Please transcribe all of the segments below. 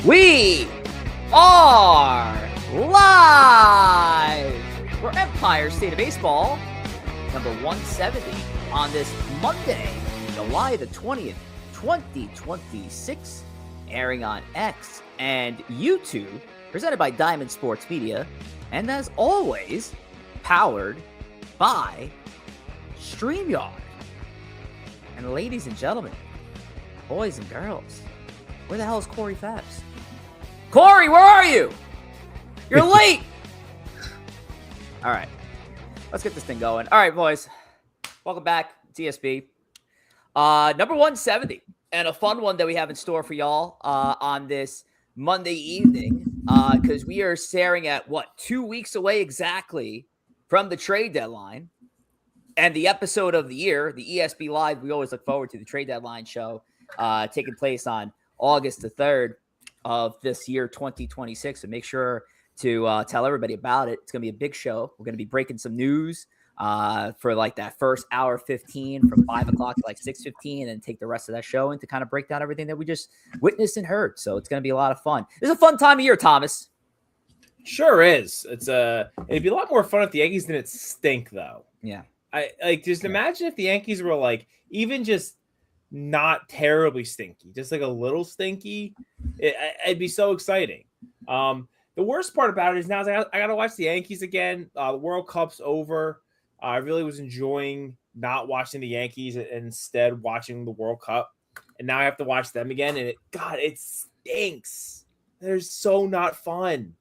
We are live for Empire State of Baseball, number 170, on this Monday, July the 20th, 2026, airing on X and YouTube, presented by Diamond Sports Media, and as always, powered by StreamYard. And ladies and gentlemen, boys and girls, where the hell is Corey Favs? Corey, where are you? You're late. All right, let's get this thing going. All right, boys, welcome back, TSB. Number 170, and a fun one that we have in store for y'all on this Monday evening, because we are staring at, 2 weeks away exactly from the trade deadline and the episode of the year, the ESB Live. We always look forward to the trade deadline show taking place on August the 3rd of this year, 2026. So make sure to tell everybody about it. It's going to be a big show. We're going to be breaking some news for like that first hour 15 from 5 o'clock to like 6:15, and take the rest of that show and to kind of break down everything that we just witnessed and heard. So it's going to be a lot of fun. It's a fun time of year, Thomas. Sure is. It'd be a lot more fun if the Yankees didn't stink, though. Yeah. Just imagine if the Yankees were like even just not terribly stinky, just like a little stinky. It'd be so exciting. The worst part about it is now I got to watch the Yankees again. The World Cup's over. I really was enjoying not watching the Yankees and instead watching the World Cup. And now I have to watch them again. And it stinks. They're so not fun.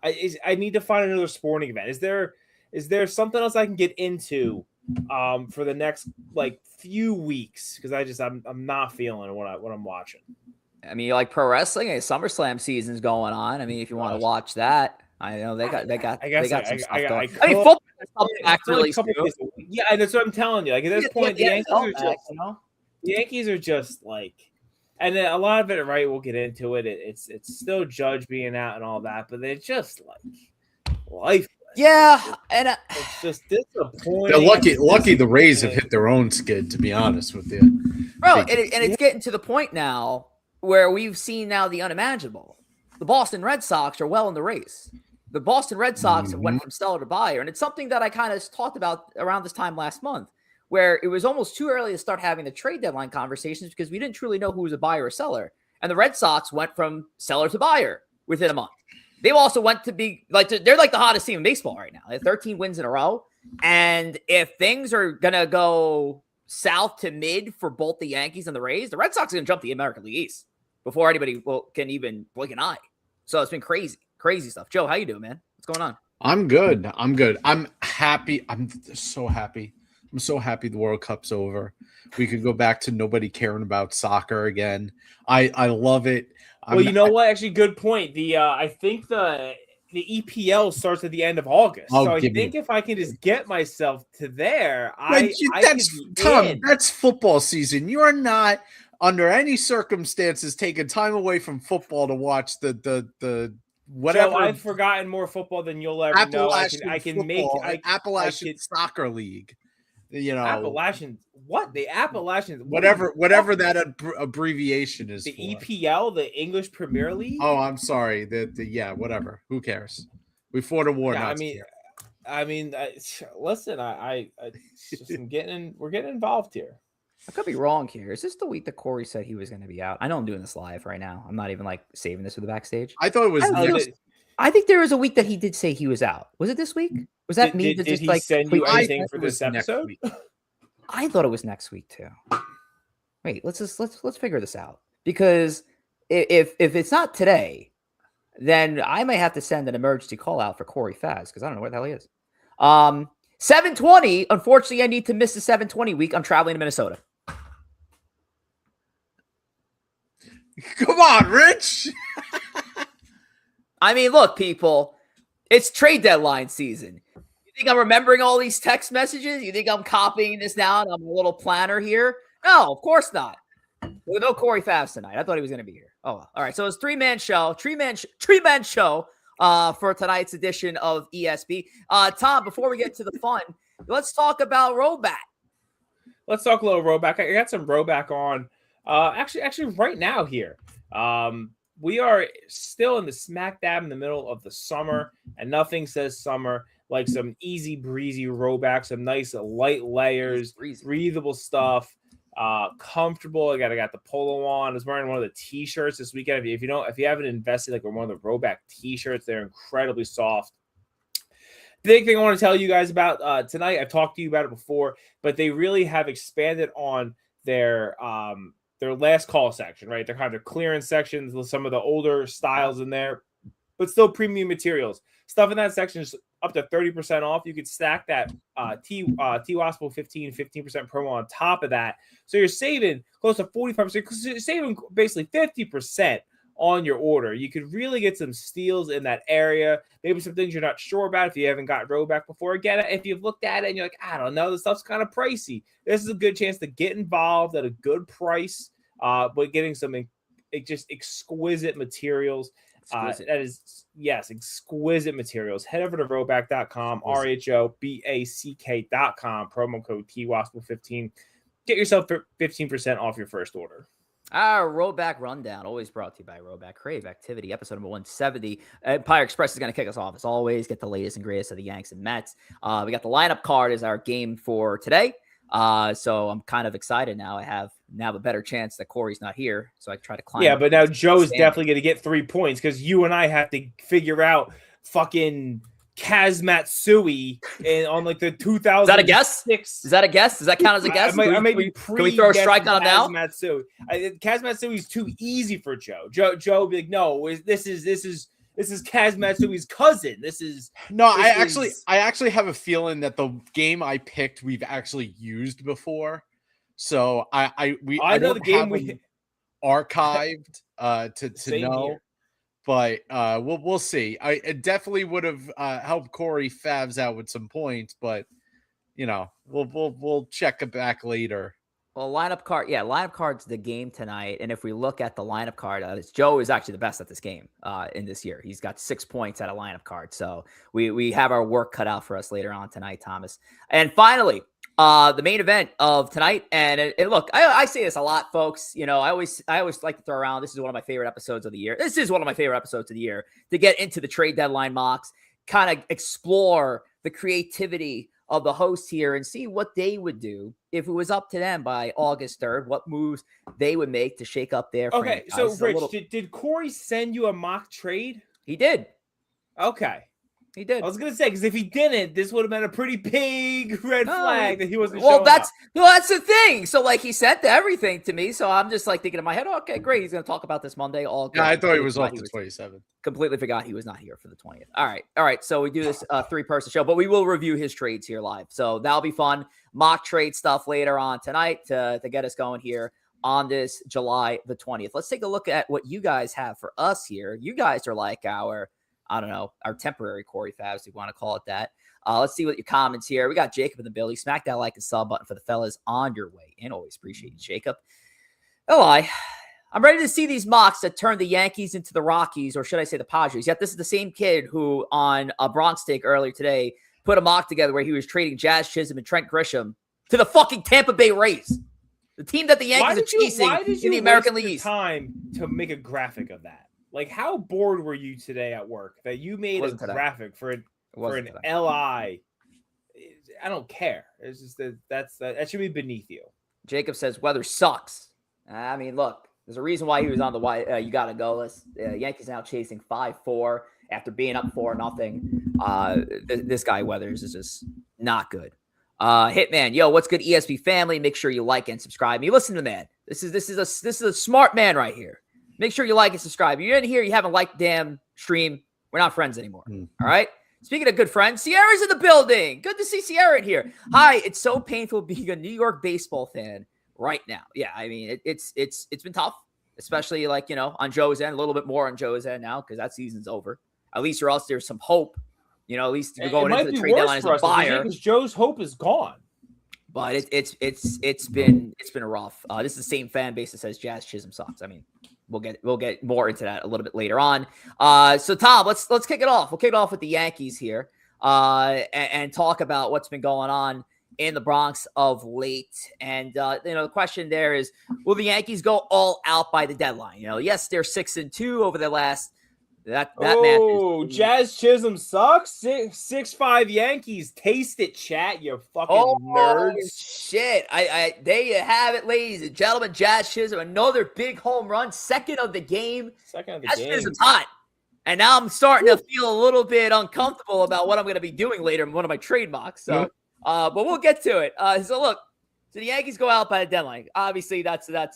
I need to find another sporting event. Is there something else I can get into for the next few weeks? Because I'm not feeling what I'm watching. I mean, you like pro wrestling? SummerSlam season's going on. I mean, if you want to watch that, I know they got some stuff going. I mean, football is something actually. Yeah, and that's what I'm telling you. Like at this point, the Yankees are just like, and then a lot of it, right? We'll get into it. It's still Judge being out and all that, but they're just like life. Yeah, and it's just disappointing. They're lucky the Rays have hit their own skid, to be honest with you, bro. And it's getting to the point now where we've seen now the unimaginable. The Boston Red Sox are well in the race. The Boston Red Sox went from seller to buyer, and it's something that I kind of talked about around this time last month, where it was almost too early to start having the trade deadline conversations because we didn't truly know who was a buyer or seller. And the Red Sox went from seller to buyer within a month. They've also went to be they're like the hottest team in baseball right now. They have 13 wins in a row. And if things are going to go south to mid for both the Yankees and the Rays, the Red Sox are going to jump the American League East before anybody can even blink an eye. So it's been crazy stuff. Joe, how you doing, man? What's going on? I'm good. I'm happy. I'm so happy. I'm so happy the World Cup's over. We could go back to nobody caring about soccer again. I love it. Well, you know what? Actually, good point. I think the EPL starts at the end of August. So I think if I can just get myself to there, that's football season. You are not under any circumstances taking time away from football to watch the whatever. Joe, I've forgotten more football than you'll ever know. I can make Appalachian Soccer League. You know, Appalachian. What the Appalachian? Whatever that abbreviation is. The EPL, the English Premier League. Oh, I'm sorry. Yeah, whatever. Who cares? We fought a war. Yeah, listen. We're getting involved here. I could be wrong here. Is this the week that Corey said he was going to be out? I know I'm doing this live right now. I'm not even saving this for the backstage. I thought it was. I think there was a week that he did say he was out. Was it this week? Was that me? Did he send you anything for this episode? I thought it was next week too. Wait, let's figure this out, because if it's not today, then I may have to send an emergency call out for Corey Favs because I don't know where the hell he is. 7:20. Unfortunately, I need to miss the 7:20 week. I'm traveling to Minnesota. Come on, Rich. I mean, look, people, it's trade deadline season. You think I'm remembering all these text messages? You think I'm copying this down? I'm a little planner here? No, of course not. With no Corey Favs tonight. I thought he was going to be here. Oh, well. All right. So it's three-man show for tonight's edition of ESB. Tom, before we get to the fun, let's talk about Roback. Let's talk a little Roback. I got some Roback on. Actually, right now here. we are still in the smack dab in the middle of the summer, and nothing says summer like some easy breezy rowback, some nice light layers, breathable stuff, comfortable. I got the polo on. I was wearing one of the t-shirts this weekend. If you haven't invested like in one of the rowback t-shirts, they're incredibly soft. Big thing I want to tell you guys about tonight. I've talked to you about it before, but they really have expanded on their last call section, right? They're kind of clearance sections with some of the older styles in there, but still premium materials. Stuff in that section is up to 30% off. You could stack that Wospil 15% promo on top of that. So you're saving close to 45%, because you're saving basically 50% on your order. You could really get some steals in that area. Maybe some things you're not sure about if you haven't got rowback before. Again, if you've looked at it and you're like, I don't know, this stuff's kind of pricey, this is a good chance to get involved at a good price, but getting some just exquisite materials. That is, yes, exquisite materials. Head over to rowback.com, RHOBACK.com, promo code TWASPL15. Get yourself 15% off your first order. Our Rowback Rundown, always brought to you by Rowback Crave Activity, episode number 170. Empire Express is going to kick us off as always. Get the latest and greatest of the Yanks and Mets. We got the lineup card as our game for today. So I'm kind of excited now. I have a better chance that Corey's not here, so I try to climb. Yeah, but now Joe's definitely going to get 3 points because you and I have to figure out fucking Kazmatsui on like the 2000. Is that a guess? Is that a guess? Does that count as a guess? Can we throw a strike on him now? Kazmatsui is too easy for Joe. Joe would be like, no, this is Kazmatsui's cousin. I actually have a feeling that the game I picked we've actually used before. So I know the game we archived to know. Here. But we'll see. I definitely would have helped Corey Favs out with some points, but we'll check it back later. Well, lineup card's the game tonight, and if we look at the lineup card, Joe is actually the best at this game in this year. He's got 6 points at a lineup card, so we have our work cut out for us later on tonight, Thomas. And finally, the main event of tonight, and look, I say this a lot, folks. I always like to throw around. This is one of my favorite episodes of the year. To get into the trade deadline mocks, kind of explore the creativity of the hosts here and see what they would do if it was up to them by August 3rd, what moves they would make to shake up their franchise. So Rich, did Corey send you a mock trade? He did. Okay. He did. I was gonna say, because if he didn't, this would have been a pretty big red flag that he wasn't. That's the thing. So he sent everything to me. So I'm just thinking in my head, okay, great. He's gonna talk about this Monday. All good. Yeah, I thought he was off the 27th. Completely forgot he was not here for the 20th. All right. So we do this 3-person show, but we will review his trades here live. So that'll be fun. Mock trade stuff later on tonight to get us going here on this July the 20th. Let's take a look at what you guys have for us here. You guys are like our temporary Corey Favs, if you want to call it that. Let's see what your comments here. We got Jacob in the building. Smack that like and sub button for the fellas on your way. And always appreciate you, Jacob. I'm ready to see these mocks that turn the Yankees into the Rockies, or should I say the Padres. Yet this is the same kid who on a Bronx Take earlier today put a mock together where he was trading Jazz Chisholm and Trent Grisham to the fucking Tampa Bay Rays. The team that the Yankees are chasing in the American League East. Time to make a graphic of that. How bored were you today at work that you made a graphic for an LI? I don't care. It's just that should be beneath you. Jacob says weather sucks. I mean, look, there's a reason why he was on the you gotta go list. Yankees now chasing 5-4 after being up 4-0. This guy Weathers is just not good. Hitman, yo, what's good, ESP family? Make sure you like and subscribe. Me, listen to man. This is a smart man right here. Make sure you like and subscribe. If you're in here, you haven't liked damn stream, we're not friends anymore. All right? Speaking of good friends, Sierra's in the building. Good to see Sierra in here. Hi, it's so painful being a New York baseball fan right now. Yeah, I mean, it's been tough, especially on Joe's end, a little bit more on Joe's end now because that season's over. At least or else there's some hope. At least we're going into the trade deadline as a buyer. Because Joe's hope is gone. But it's been rough. This is the same fan base that says Jazz Chisholm sucks. I mean, we'll get more into that a little bit later on. So Tom, let's kick it off. We'll kick it off with the Yankees here, and talk about what's been going on in the Bronx of late. And, the question there is, will the Yankees go all out by the deadline? Yes, they're 6-2 over the last that man. Jazz Chisholm sucks. 6-5 Yankees. Taste it, chat. You fucking nerds. Shit. There you have it, ladies and gentlemen. Jazz Chisholm, another big home run, second of the game. Jazz Chisholm's hot. And now I'm starting to feel a little bit uncomfortable about what I'm going to be doing later in one of my trade mocks. So, but we'll get to it. So the Yankees go out by the deadline. Obviously, that's an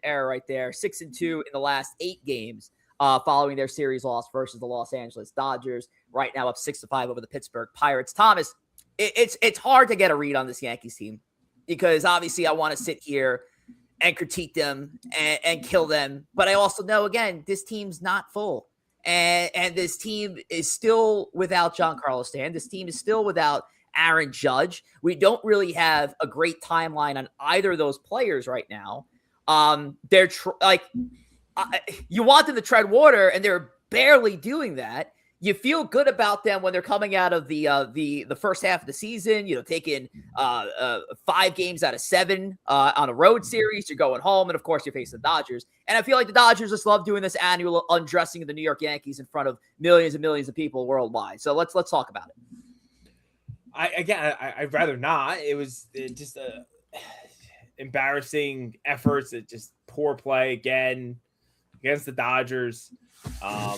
error right there. 6-2 in the last 8 games. Following their series loss versus the Los Angeles Dodgers, right now up 6-5 over the Pittsburgh Pirates. Thomas, it's hard to get a read on this Yankees team because obviously I want to sit here and critique them and kill them, but I also know again this team's not full, and this team is still without Giancarlo Stanton. This team is still without Aaron Judge. We don't really have a great timeline on either of those players right now. They're you want them to tread water, and they're barely doing that. You feel good about them when they're coming out of the first half of the season, taking 5 games out of 7 on a road series. You're going home, and of course, you're facing the Dodgers. And I feel like the Dodgers just love doing this annual undressing of the New York Yankees in front of millions and millions of people worldwide. So let's talk about it. I'd rather not. It was just embarrassing efforts. It just poor play again against the Dodgers. I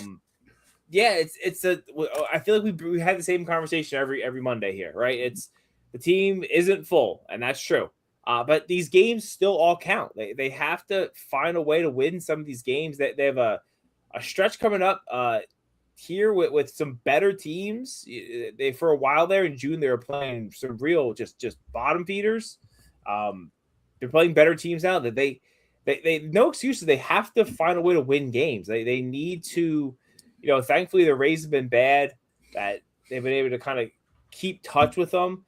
feel like we had the same conversation every Monday here, right? It's the team isn't full, and that's true. But these games still all count. They have to find a way to win some of these games. They have a stretch coming up here with some better teams. They for a while there in June they were playing some real just bottom feeders. They're playing better teams now that they no excuses. They have to find a way to win games. They need to, thankfully the Rays have been bad, that they've been able to kind of keep touch with them.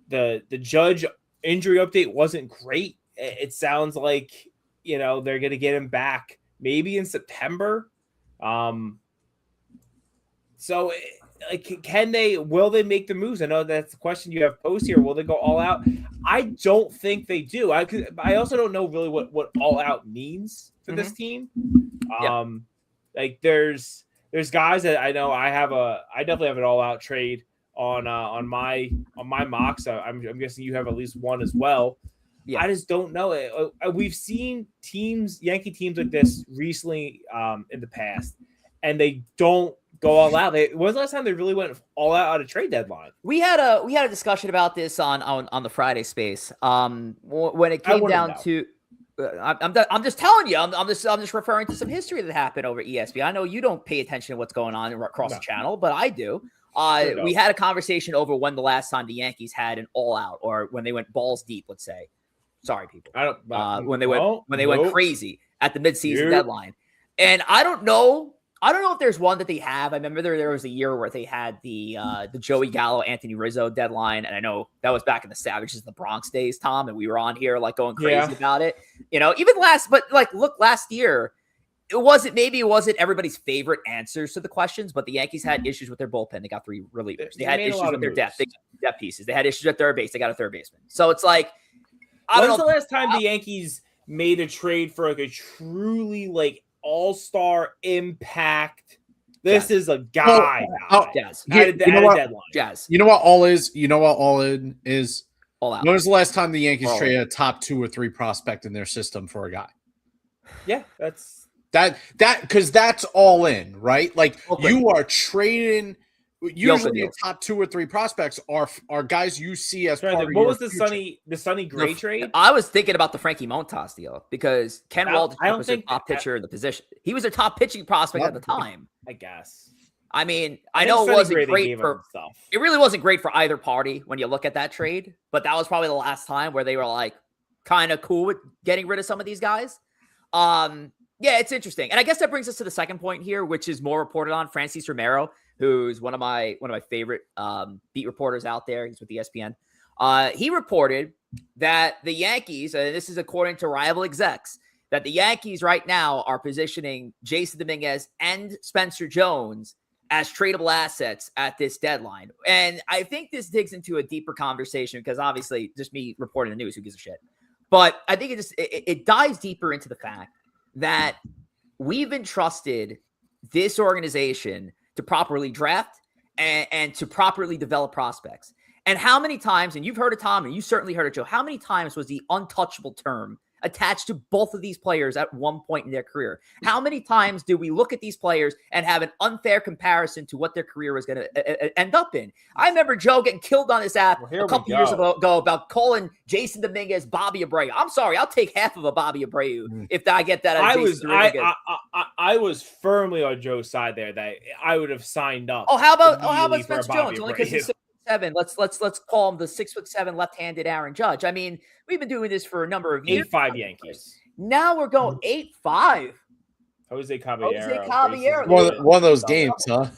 The Judge injury update wasn't great. It sounds like, they're going to get him back maybe in September. So will they make the moves? I know that's the question you have posed here. Will they go all out? I don't think they do. I also don't know really what all out means for this team. There's guys that I know I definitely have an all out trade on my mocks. I'm guessing you have at least one as well. Yeah. I just don't know. We've seen Yankee teams like this recently in the past, and they don't go all out. When was the last time they really went all out at a trade deadline? We had a discussion about this on the Friday space. When it came down to, I'm just telling you, I'm just referring to some history that happened over ESPN. I know you don't pay attention to what's going on across the channel, but I do. We had a conversation over when the last time the Yankees had an all out, or when they went balls deep. Let's say, sorry people, when they went crazy at the midseason deadline, and I don't know if there's one that they have. I remember there was a year where they had the Joey Gallo, Anthony Rizzo deadline. And I know that was back in the Savages in the Bronx days, Tom, and we were on here going crazy about it. Even last year, it wasn't everybody's favorite answers to the questions, but the Yankees had issues with their bullpen. They got 3 relievers. They had issues with their depth. They got depth pieces. They had issues at third base. They got a third baseman. So it's like, when's the last time the Yankees made a trade for a truly all-star impact? This is a guy. Jazz. Jazz. You know what all is? All in is? All out. When was the last time the Yankees traded a top 2 or 3 prospect in their system for a guy? Yeah, because that's all in, right? You are trading. Usually, the top 2 or 3 prospects are guys you see as part of what was the Sonny Gray trade? I was thinking about the Frankie Montas deal because Ken Waldichuk was their top pitcher in the position. He was a top pitching prospect at the time. I guess. I mean, I know it wasn't great for stuff. It really wasn't great for either party when you look at that trade, but that was probably the last time where they were kind of cool with getting rid of some of these guys. Yeah, it's interesting. And I guess that brings us to the second point here, which is more reported on. Francis Romero, who's one of my favorite beat reporters out there. He's with ESPN. He reported that the Yankees, and this is according to rival execs, that the Yankees right now are positioning Jason Dominguez and Spencer Jones as tradable assets at this deadline. And I think this digs into a deeper conversation because obviously just me reporting the news, who gives a shit? But I think it dives deeper into the fact that we've entrusted this organization to properly draft and to properly develop prospects. And how many times, and you've heard it, Tom, and you certainly heard it, Joe, how many times was the untouchable term attached to both of these players at one point in their career? How many times do we look at these players and have an unfair comparison to what their career was going to end up in? I remember Joe getting killed on this app a couple years ago about calling Jason Dominguez Bobby Abreu. I'm sorry, I'll take half of a Bobby Abreu if I get that. I was firmly on Joe's side there that I would have signed up. How about Spencer Jones? Only because he's 6'7". Let's call him the 6'7" left-handed Aaron Judge. I mean, we've been doing this for a number of years. 8-5 Yankees. Now we're going 8-5. Jose Caballero. One of those games, huh?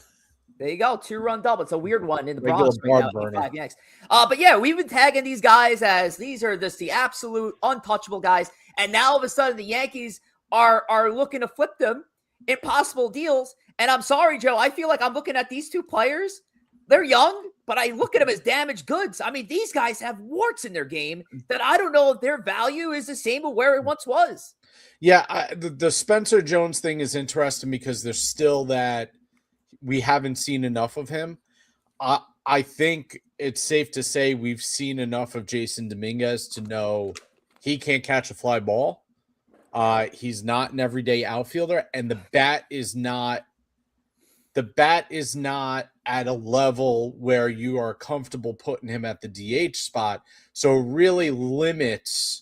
There you go. 2-run double. It's a weird one in the Bronx right now. 8-5 Yanks. But yeah, we've been tagging these guys as these are just the absolute untouchable guys. And now all of a sudden the Yankees are looking to flip them in possible deals. And I'm sorry, Joe. I feel like I'm looking at these two players. They're young, but I look at them as damaged goods. I mean, these guys have warts in their game that I don't know if their value is the same as where it once was. Yeah, the Spencer Jones thing is interesting because there's still that we haven't seen enough of him. I think it's safe to say we've seen enough of Jason Dominguez to know he can't catch a fly ball. He's not an everyday outfielder, and the bat is not at a level where you are comfortable putting him at the DH spot. So it really limits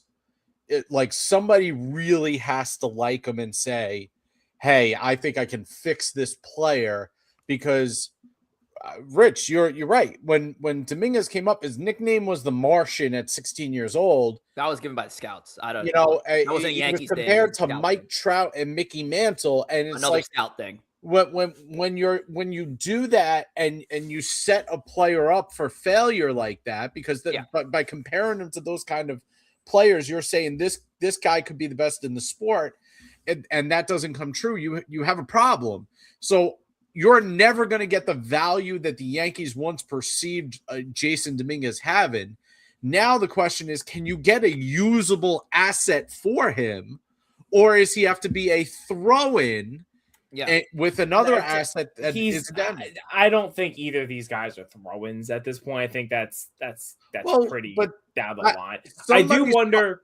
it. Like somebody really has to like him and say, hey, I think I can fix this player because Rich, you're right. When Dominguez came up, his nickname was the Martian at 16 years old. That was given by the scouts. I don't know. That wasn't a Yankees compared to Mike Trout and Mickey Mantle, and it's another scout thing. When you do that and you set a player up for failure like that, because by comparing him to those kind of players, you're saying this guy could be the best in the sport, and that doesn't come true. You have a problem. So you're never going to get the value that the Yankees once perceived Jason Dominguez having. Now the question is, can you get a usable asset for him, or is he have to be a throw-in? Yeah, with another asset that I don't think either of these guys are throw-ins at this point. I think that's pretty down the line. I do wonder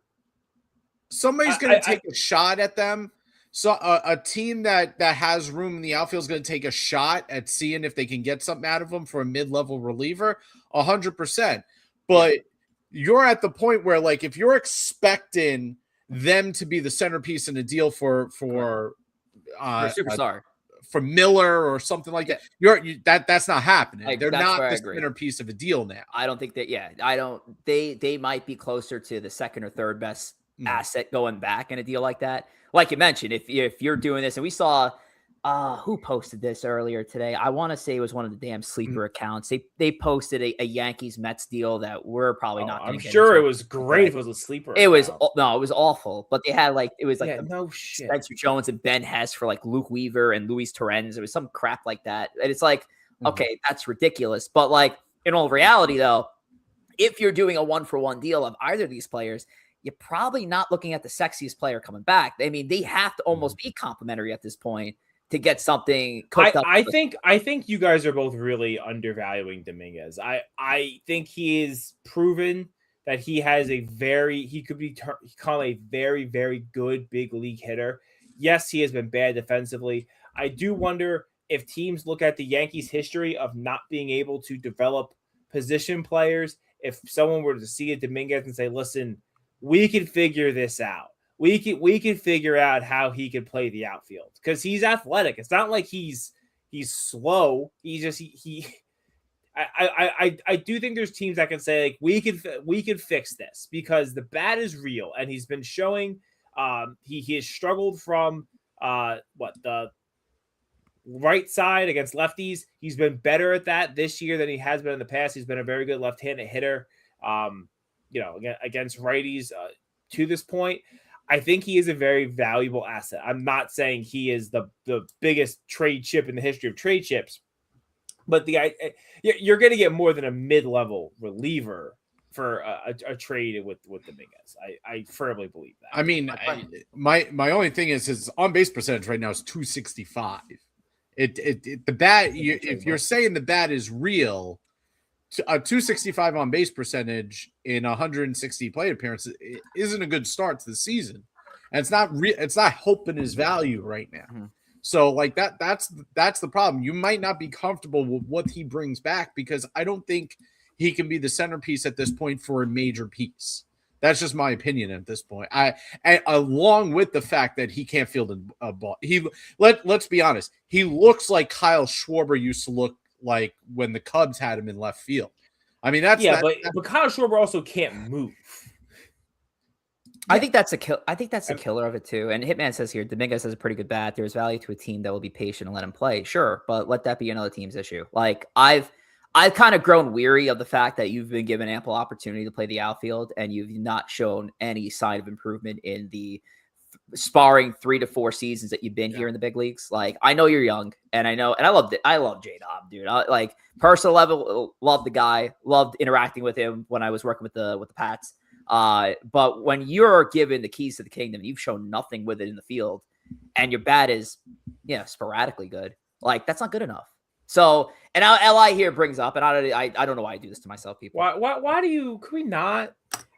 somebody's going to take a shot at them. So a team that has room in the outfield is going to take a shot at seeing if they can get something out of them for a mid-level reliever, 100%. But you're at the point where, like, if you're expecting them to be the centerpiece in a deal for superstar for Miller or something like that, that's not happening. They're not the centerpiece of a deal now. I don't think that. Yeah, I don't. They might be closer to the second or third best asset going back in a deal like that. Like you mentioned, if you're doing this, and we saw who posted this earlier today. I want to say it was one of the damn sleeper accounts. They posted a Yankees Mets deal that we're probably not. I'm sure it was great. If it was a sleeper. It was no, it was awful. But they had no shit. Spencer Jones and Ben Hess for like Luke Weaver and Luis Torrens. It was some crap like that, and it's like okay, that's ridiculous. But like in all reality, though, if you're doing a 1-for-1 deal of either of these players, you're probably not looking at the sexiest player coming back. I mean, they have to almost be complimentary at this point to get something cooked up. I think you guys are both really undervaluing Dominguez. I think he is proven that he could become a very, very good big league hitter. Yes, he has been bad defensively. I do wonder if teams look at the Yankees' history of not being able to develop position players, if someone were to see a Dominguez and say, listen, we can figure this out. We can figure out how he can play the outfield because he's athletic. It's not like he's slow. He's just I do think there's teams that can say like we can fix this because the bat is real and he's been showing he has struggled from the right side against lefties. He's been better at that this year than he has been in the past. He's been a very good left-handed hitter. Against righties to this point. I think he is a very valuable asset. I'm not saying he is the biggest trade chip in the history of trade chips, But you're going to get more than a mid-level reliever for a trade with Dominguez. I firmly believe that. I mean, my only thing is his on base percentage right now is 265. The bat, if you're saying the bat is real, a 265 on base percentage in 160 plate appearances isn't a good start to the season, and it's not helping his value right now. Mm-hmm. So like that's the problem. You might not be comfortable with what he brings back because I don't think he can be the centerpiece at this point for a major piece. That's just my opinion at this point. Along with the fact that he can't field a ball. Let's be honest. He looks like Kyle Schwarber used to look like when the Cubs had him in left field. I mean, but Kyle Schwarber also can't move. I think that's a killer of it too. And Hitman says here, Dominguez has a pretty good bat. There's value to a team that will be patient and let him play. Sure, but let that be another team's issue. Like I've kind of grown weary of the fact that you've been given ample opportunity to play the outfield and you've not shown any sign of improvement in the sparring 3 to 4 seasons that you've been here in the big leagues. Like I know you're young and I love J-Dub, dude. Like personal level, love the guy, loved interacting with him when I was working with the Pats. But when you're given the keys to the kingdom, you've shown nothing with it in the field and your bat is, sporadically good. Like that's not good enough. So, and LI here brings up, and I don't know why I do this to myself, people. Why do you, can we not?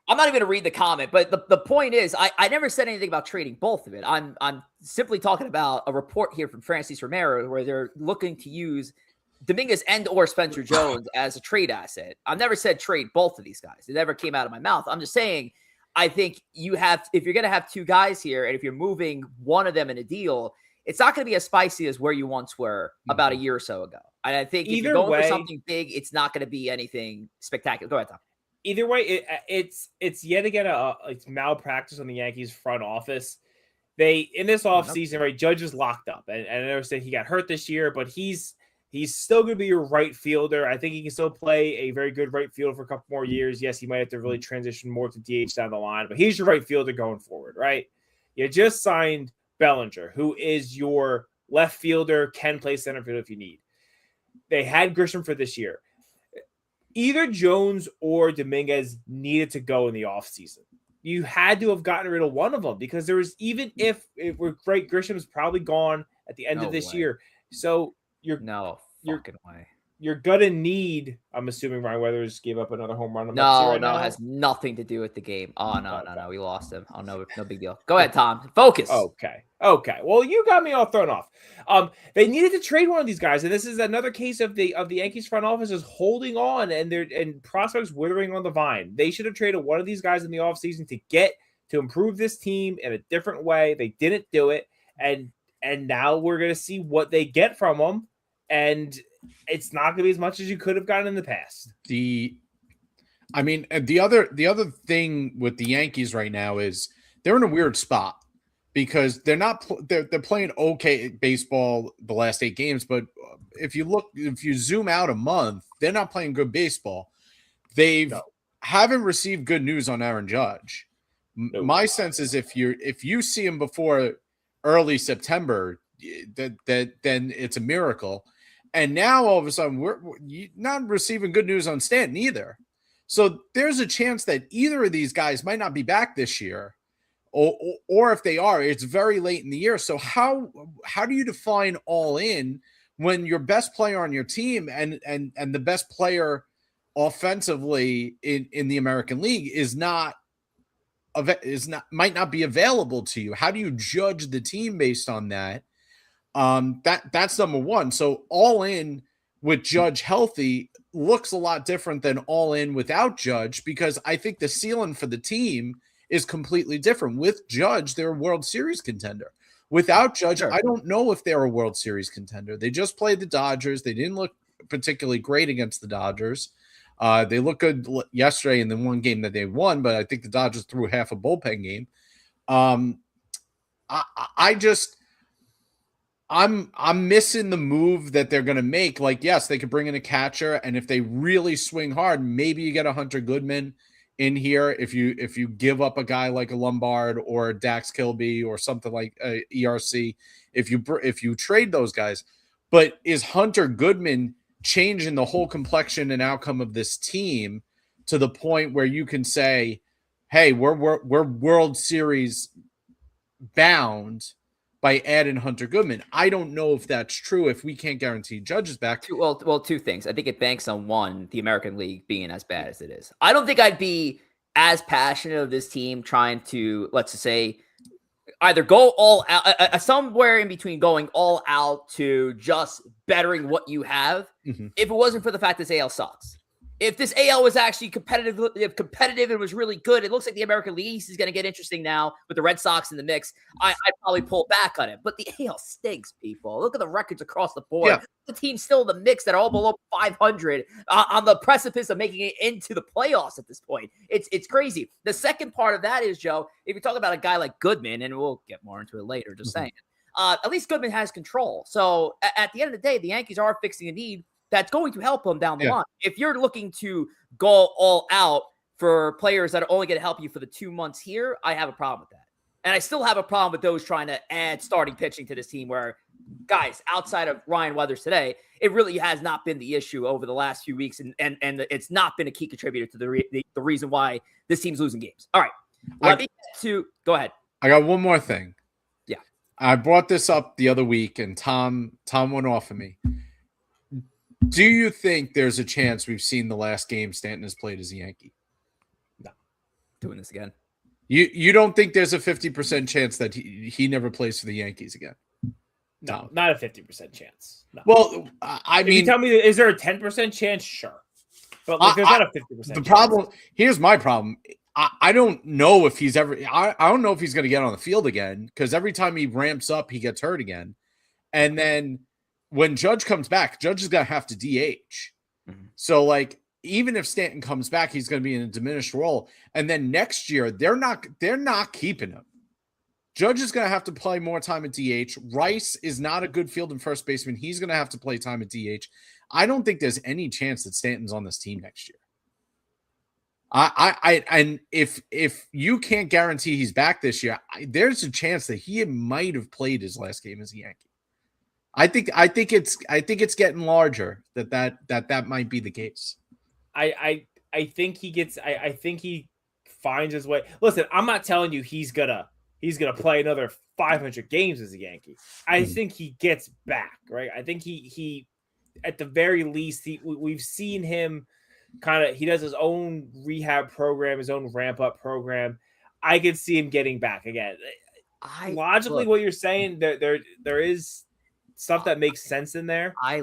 I'm not even going to read the comment, but the point is, I never said anything about trading both of it. I'm simply talking about a report here from Francis Rivera where they're looking to use Dominguez and or Spencer Jones as a trade asset. I've never said trade both of these guys. It never came out of my mouth. I'm just saying, I think if you're going to have 2 guys here, and if you're moving one of them in a deal, it's not going to be as spicy as where you once were about a year or so ago. And I think if you're going for something big, it's not going to be anything spectacular. Go ahead, Tom. Either way, it's yet again it's malpractice on the Yankees front office. They in this offseason, right? Judge is locked up, and I never said he got hurt this year, but he's still going to be your right fielder. I think he can still play a very good right field for a couple more years. Yes, he might have to really transition more to DH down the line, but he's your right fielder going forward, right? You just signed Bellinger, who is your left fielder, can play center field if you need. They had Grisham for this year. Either Jones or Dominguez needed to go in the offseason. You had to have gotten rid of one of them because there was, even if it were great, Grisham's probably gone at the end of this year. So you're gonna need. I'm assuming Ryan Weathers gave up another home run. No, it has nothing to do with the game. Oh no, we lost him. Oh no big deal. Go ahead, Tom. Focus. Okay. Well, you got me all thrown off. They needed to trade one of these guys, and this is another case of the Yankees front office is holding on, and prospects withering on the vine. They should have traded one of these guys in the offseason to improve this team in a different way. They didn't do it, and now we're gonna see what they get from them. And it's not going to be as much as you could have gotten in the past. The other thing with the Yankees right now is they're in a weird spot because they're playing okay baseball the last 8 games, but if you zoom out a month, they're not playing good baseball. Haven't received good news on Aaron Judge. My sense is if you see him before early September, then it's a miracle. And now all of a sudden we're not receiving good news on Stanton either. So there's a chance that either of these guys might not be back this year, or if they are, it's very late in the year. So how do you define all in when your best player on your team and the best player offensively in the American League might not be available to you? How do you judge the team based on that? That's number one. So all in with Judge healthy looks a lot different than all in without Judge, because I think the ceiling for the team is completely different. With Judge, they're a World Series contender. Without Judge, I don't know if they're a World Series contender. They just played the Dodgers. They didn't look particularly great against the Dodgers. They looked good yesterday in the one game that they won, but I think the Dodgers threw half a bullpen game. I'm missing the move that they're going to make. Like, yes, they could bring in a catcher, and if they really swing hard, maybe you get a Hunter Goodman in here. If you give up a guy like a Lombard or a Dax Kilby or something like ERC, if you trade those guys, but is Hunter Goodman changing the whole complexion and outcome of this team to the point where you can say, hey, we're World Series bound by adding Hunter Goodman. I don't know if that's true if we can't guarantee Judge is back. Well, two things. I think it banks on one, the American League being as bad as it is. I don't think I'd be as passionate of this team trying to, let's just say, either go all out, somewhere in between going all out to just bettering what you have. Mm-hmm. If it wasn't for the fact this AL sucks. If this AL was actually competitive and was really good, it looks like the American League East is going to get interesting now with the Red Sox in the mix. I'd probably pull back on it. But the AL stinks, people. Look at the records across the board. Yeah. The team's still in the mix that are all below 500 on the precipice of making it into the playoffs at this point. It's crazy. The second part of that is, Joe, if you talk about a guy like Goodman, and we'll get more into it later, just saying, at least Goodman has control. So at the end of the day, the Yankees are fixing a need that's going to help them down the line. If you're looking to go all out for players that are only going to help you for the 2 months here, I have a problem with that. And I still have a problem with those trying to add starting pitching to this team where, guys, outside of Ryan Weathers today, it really has not been the issue over the last few weeks. And it's not been a key contributor to the reason why this team's losing games. All right. Go ahead. I got one more thing. Yeah. I brought this up the other week and Tom went off of me. Do you think there's a chance we've seen the last game Stanton has played as a Yankee? No. Doing this again. You don't think there's a 50% chance that he never plays for the Yankees again? No, not a 50% chance. No. Well, I mean, you tell me, is there a 10% chance? Sure. But like, there's not a 50%. The problem, here's my problem. I don't know if he's ever, I don't know if he's going to get on the field again, because every time he ramps up, he gets hurt again. And then when Judge comes back, Judge is going to have to DH. Mm-hmm. So, like, even if Stanton comes back, he's going to be in a diminished role. And then next year, they're not keeping him. Judge is going to have to play more time at DH. Rice is not a good field and first baseman. He's going to have to play time at DH. I don't think there's any chance that Stanton's on this team next year. And if you can't guarantee he's back this year, there's a chance that he might have played his last game as a Yankee. I think it's getting larger that might be the case. I think he gets. I think he finds his way. Listen, I'm not telling you he's gonna play another 500 games as a Yankee. I think he gets back, right? I think he at the very least we've seen him he does his own rehab program, his own ramp up program. I could see him getting back again. Logically, what you're saying, there is stuff that makes sense in there. I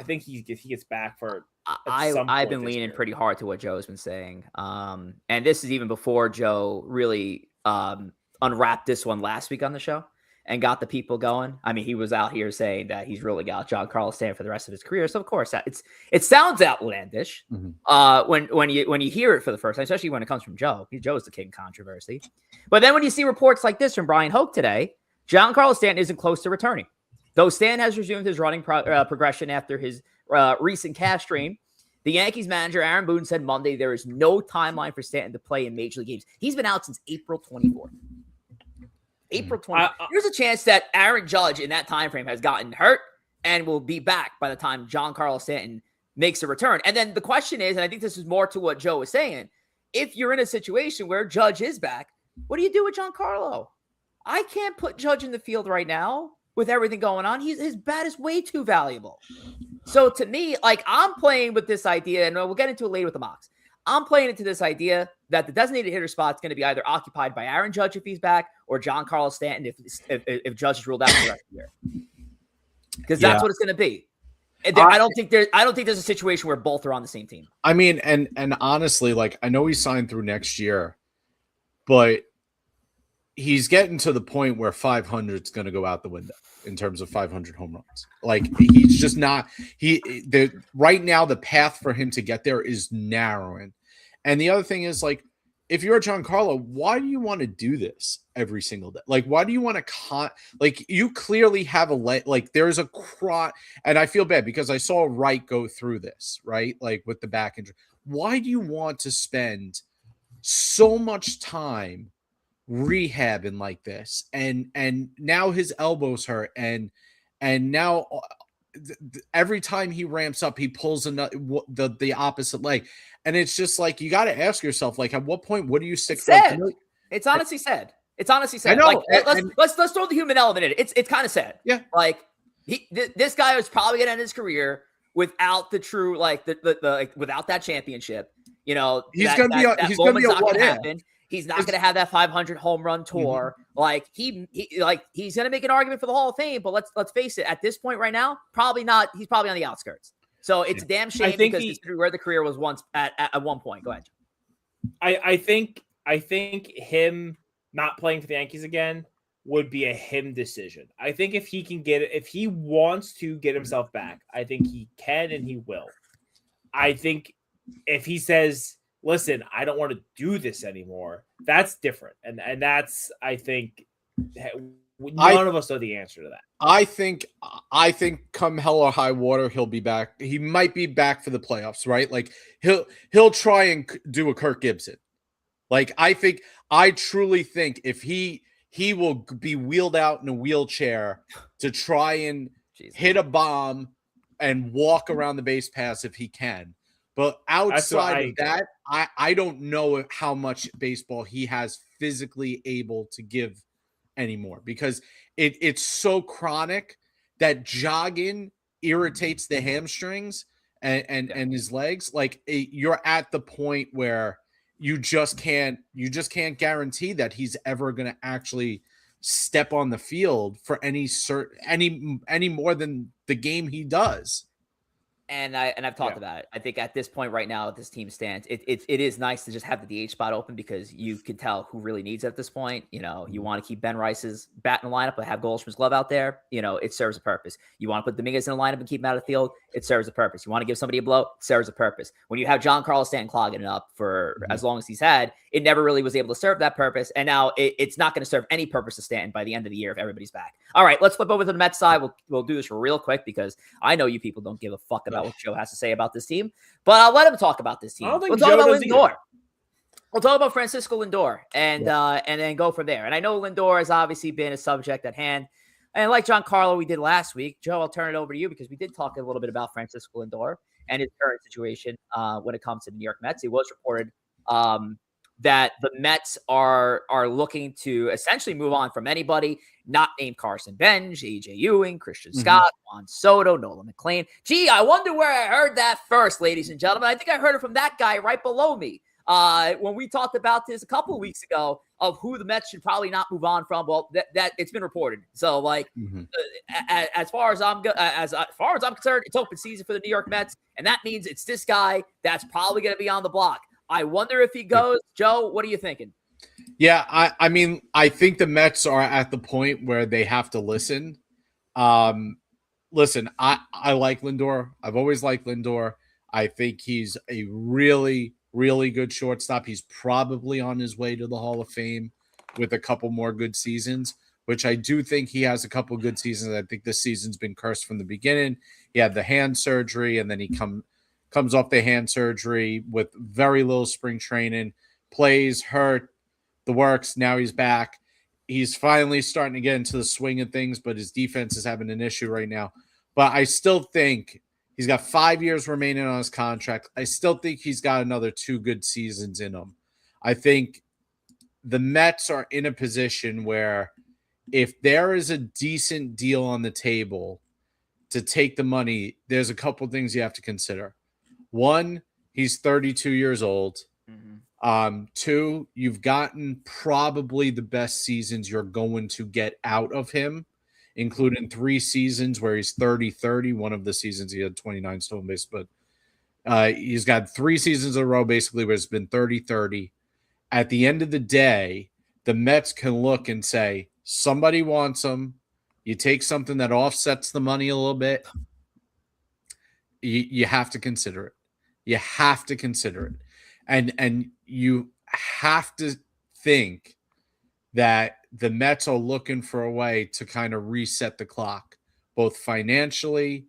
think he gets back for. I've been leaning pretty hard to what Joe's been saying, and this is even before Joe really unwrapped this one last week on the show and got the people going. I mean, he was out here saying that he's really got Giancarlo Stanton for the rest of his career. So of course, it sounds outlandish when you hear it for the first time, especially when it comes from Joe. Joe's the king of controversy. But then when you see reports like this from Brian Hoke today, Giancarlo Stanton isn't close to returning. Though Stan has resumed his running progression after his recent calf strain, the Yankees manager Aaron Boone said Monday there is no timeline for Stanton to play in Major League games. He's been out since April 24th. April 20th. There's a chance that Aaron Judge in that time frame has gotten hurt and will be back by the time Giancarlo Stanton makes a return. And then the question is, and I think this is more to what Joe was saying, if you're in a situation where Judge is back, what do you do with Giancarlo? I can't put Judge in the field right now. With everything going on, his bat is way too valuable. So to me, like, I'm playing with this idea, and we'll get into it later with the mocks. I'm playing into this idea that the designated hitter spot is going to be either occupied by Aaron Judge if he's back, or Giancarlo Stanton if Judge is ruled out for the rest of the year. Because that's what it's going to be. And I don't think there's a situation where both are on the same team. I mean, and honestly, like, I know he's signed through next year, but he's getting to the point where 500 is going to go out the window in terms of 500 home runs. Like, he's just not right now, the path for him to get there is narrowing. And the other thing is, like, if you're Giancarlo, why do you want to do this every single day? Like, why do you want to you clearly have there's a and I feel bad because I saw Wright go through this, right? Like, with the back injury. Why do you want to spend so much time rehabbing like this, and now his elbows hurt, and now every time he ramps up, he pulls the opposite leg. And it's just like, you got to ask yourself, like, at what point, what do you stick? It's honestly said. It's honestly sad. I know. Like, let's throw the human element in it. It's kind of sad. Yeah. Like this guy was probably gonna end his career without the true without that championship. You know, he's gonna be not gonna happen. He's not gonna have that 500 home run tour. Mm-hmm. Like he's gonna make an argument for the Hall of Fame. But let's face it. At this point right now, probably not. He's probably on the outskirts. So it's a damn shame because considering where the career was once at one point. Go ahead. I think him not playing for the Yankees again would be a him decision. I think if he wants to get himself back, I think he can and he will. I think if he says, listen, I don't want to do this anymore, that's different. And that's, I think, none of us know the answer to that. I think come hell or high water, he'll be back. He might be back for the playoffs, right? Like he'll try and do a Kirk Gibson. Like I truly think if he will be wheeled out in a wheelchair to try and hit a bomb and walk around the base paths if he can. But outside of that, I don't know how much baseball he has physically able to give anymore, because it's so chronic that jogging irritates the hamstrings and his legs. Like you're at the point where you just can't guarantee that he's ever going to actually step on the field for any more than the game he does. And I've talked about it. I think at this point right now, this team stands. It is nice to just have the DH spot open because you can tell who really needs it at this point. You know, you want to keep Ben Rice's bat in the lineup, but have Goldschmidt's glove out there. You know, it serves a purpose. You want to put Dominguez in the lineup and keep him out of the field. It serves a purpose. You want to give somebody a blow. It serves a purpose. When you have John Carlos Stanton clogging it up for as long as he's had, it never really was able to serve that purpose. And now it's not going to serve any purpose to Stanton by the end of the year if everybody's back. All right, let's flip over to the Mets side. We'll do this real quick because I know you people don't give a fuck about what Joe has to say about this team, but I'll let him talk about this team. We'll talk about Lindor. We'll talk about Francisco Lindor and then go from there. And I know Lindor has obviously been a subject at hand. And like Giancarlo, we did last week. Joe, I'll turn it over to you because we did talk a little bit about Francisco Lindor and his current situation when it comes to the New York Mets. It was reported that the Mets are looking to essentially move on from anybody not named Carson Bench, AJ Ewing, Christian Scott, Juan Soto, Nolan McLean. Gee, I wonder where I heard that first, ladies and gentlemen. I think I heard it from that guy right below me when we talked about this a couple of weeks ago of who the Mets should probably not move on from. Well, that it's been reported. So, like, as far as I'm concerned, it's open season for the New York Mets, and that means it's this guy that's probably going to be on the block. I wonder if he goes. Joe, what are you thinking? Yeah, I mean, I think the Mets are at the point where they have to listen. Listen, I like Lindor. I've always liked Lindor. I think he's a really, really good shortstop. He's probably on his way to the Hall of Fame with a couple more good seasons, which I do think he has a couple good seasons. I think this season's been cursed from the beginning. He had the hand surgery, and then he comes off the hand surgery with very little spring training, plays, hurt, the works. Now he's back. He's finally starting to get into the swing of things, but his defense is having an issue right now. But I still think he's got 5 years remaining on his contract. I still think he's got another 2 good seasons in him. I think the Mets are in a position where if there is a decent deal on the table to take the money, there's a couple things you have to consider. One, he's 32 years old. 2, you've gotten probably the best seasons you're going to get out of him, including 3 seasons where he's 30-30. One of the seasons he had 29 stolen bases, but he's got 3 seasons in a row basically where it's been 30-30. At the end of the day, the Mets can look and say, somebody wants him. You take something that offsets the money a little bit. You have to consider it. You have to consider it. And you have to think that the Mets are looking for a way to kind of reset the clock, both financially,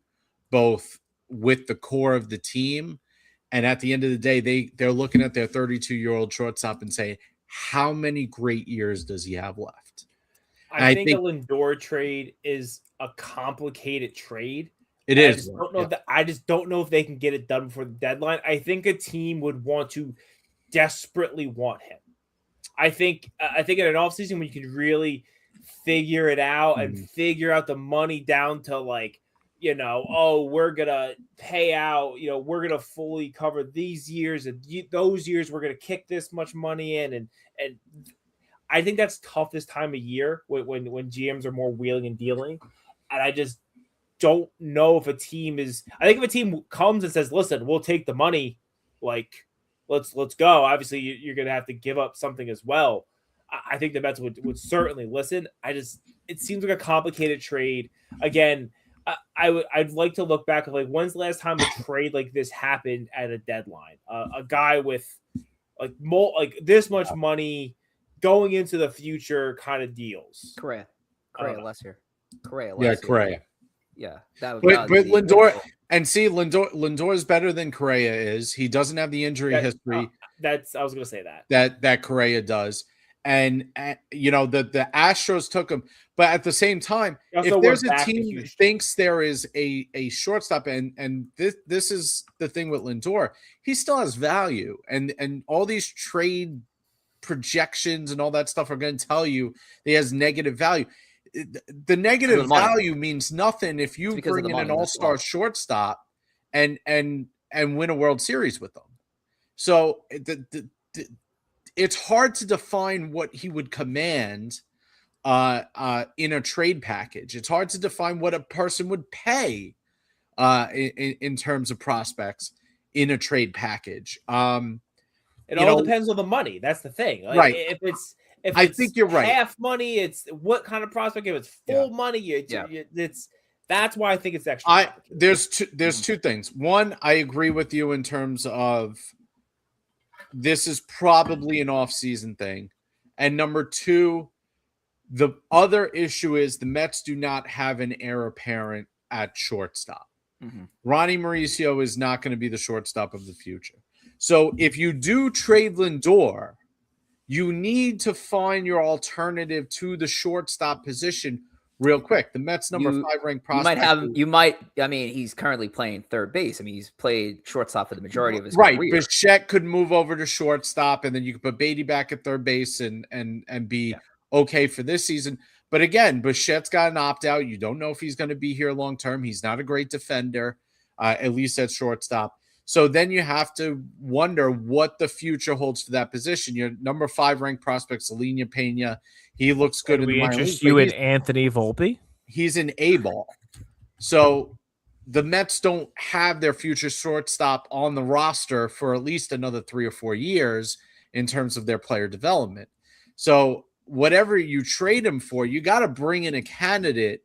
both with the core of the team. And at the end of the day, they're looking at their 32-year-old shortstop and saying, how many great years does he have left? I think a Lindor trade is a complicated trade. It is. I just don't know if they can get it done before the deadline. I think a team would want to desperately want him. I think in an offseason when you can really figure it out and figure out the money down to like, we're gonna pay out, we're gonna fully cover these years and those years we're gonna kick this much money in, and I think that's tough this time of year when GMs are more wheeling and dealing, and I just don't know if a team is. I think if a team comes and says, "Listen, we'll take the money," like let's go. Obviously, you're gonna have to give up something as well. I think the Mets would certainly listen. It seems like a complicated trade. Again, I'd like to look back at like when's the last time a trade like this happened at a deadline? A guy with like this much money going into the future kind of deals. Correa less here. Correa. Yeah, Correa. Yeah, that would. But Lindor and see Lindor is better than Correa is. He doesn't have the injury history. I was going to say that Correa does. And the Astros took him, but at the same time, if there's a team that thinks there is a shortstop, and this is the thing with Lindor, he still has value, and all these trade projections and all that stuff are going to tell you he has negative value. The negative value means nothing if you bring in an all-star shortstop and win a World Series with them. So it's hard to define what he would command in a trade package. It's hard to define what a person would pay in terms of prospects in a trade package. It all depends on the money. That's the thing. Like, right. If I think you're right. Half money, it's what kind of prospect? If it's full money, that's why I think it's extra. There's two things. One, I agree with you in terms of this is probably an off-season thing. And number two, the other issue is the Mets do not have an heir apparent at shortstop. Mm-hmm. Ronnie Mauricio is not going to be the shortstop of the future. So if you do trade Lindor, you need to find your alternative to the shortstop position real quick. The Mets number 5 ranked prospect. He's currently playing third base. I mean, he's played shortstop for the majority of his career. Right. Bichette could move over to shortstop, and then you could put Beatty back at third base and be okay for this season. But again, Bichette's got an opt-out. You don't know if he's going to be here long-term. He's not a great defender, at least at shortstop. So then you have to wonder what the future holds for that position. Your number 5 ranked prospect, Selena Pena, he looks good. We interest you in Anthony Volpe? He's an A-ball. So the Mets don't have their future shortstop on the roster for at least another 3 or 4 years in terms of their player development. So whatever you trade him for, you got to bring in a candidate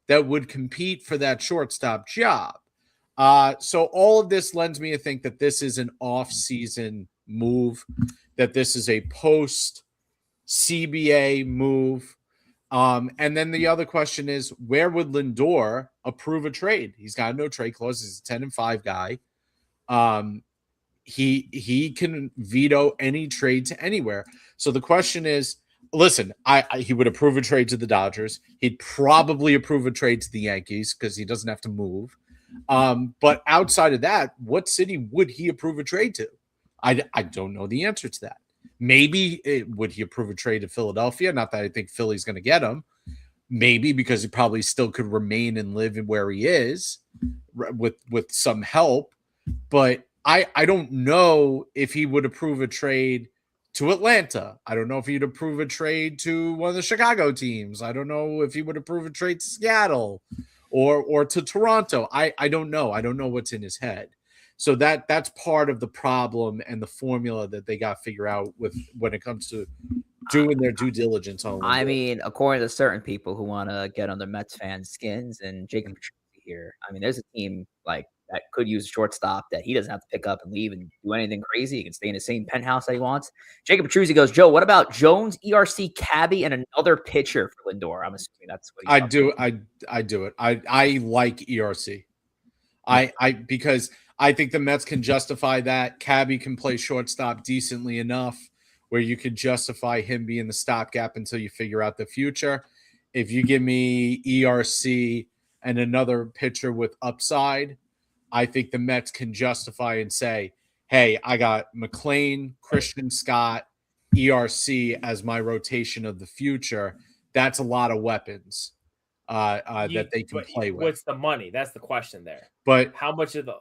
that would compete for that shortstop job. So all of this lends me to think that this is an off-season move, that this is a post-CBA move. And then the other question is, where would Lindor approve a trade? He's got no trade clause. He's a 10-5 guy. He can veto any trade to anywhere. So the question is, listen, he would approve a trade to the Dodgers. He'd probably approve a trade to the Yankees because he doesn't have to move. But outside of that, what city would he approve a trade to? I don't know the answer to that. Maybe would he approve a trade to Philadelphia? Not that I think Philly's going to get him. Maybe because he probably still could remain and live where he is with some help. But I don't know if he would approve a trade to Atlanta. I don't know if he'd approve a trade to one of the Chicago teams. I don't know if he would approve a trade to Seattle or to Toronto. I don't know. I don't know what's in his head. So that's part of the problem and the formula that they got to figure out with when it comes to doing their due diligence on. I mean, according to certain people who want to get on the Mets fans' skins, and Jacob here, I mean, there's a team like that could use a shortstop that he doesn't have to pick up and leave and do anything crazy. He can stay in the same penthouse that he wants. Jacob Petruzzi goes, Joe, what about Jones, ERC, Cabby, and another pitcher for Lindor? I'm assuming that's what I do. I do it. I like ERC. Because I think the Mets can justify that. Cabby can play shortstop decently enough where you could justify him being the stopgap until you figure out the future. If you give me ERC and another pitcher with upside, I think the Mets can justify and say, hey, I got McLean, Christian Scott, ERC as my rotation of the future. That's a lot of weapons that they can play with. What's the money? That's the question there. But how much of the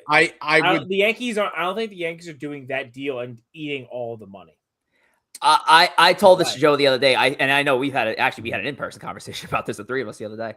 the Yankees are? I don't think the Yankees are doing that deal and eating all the money. I told this to Joe the other day. I know we had an in-person conversation about this, the three of us the other day.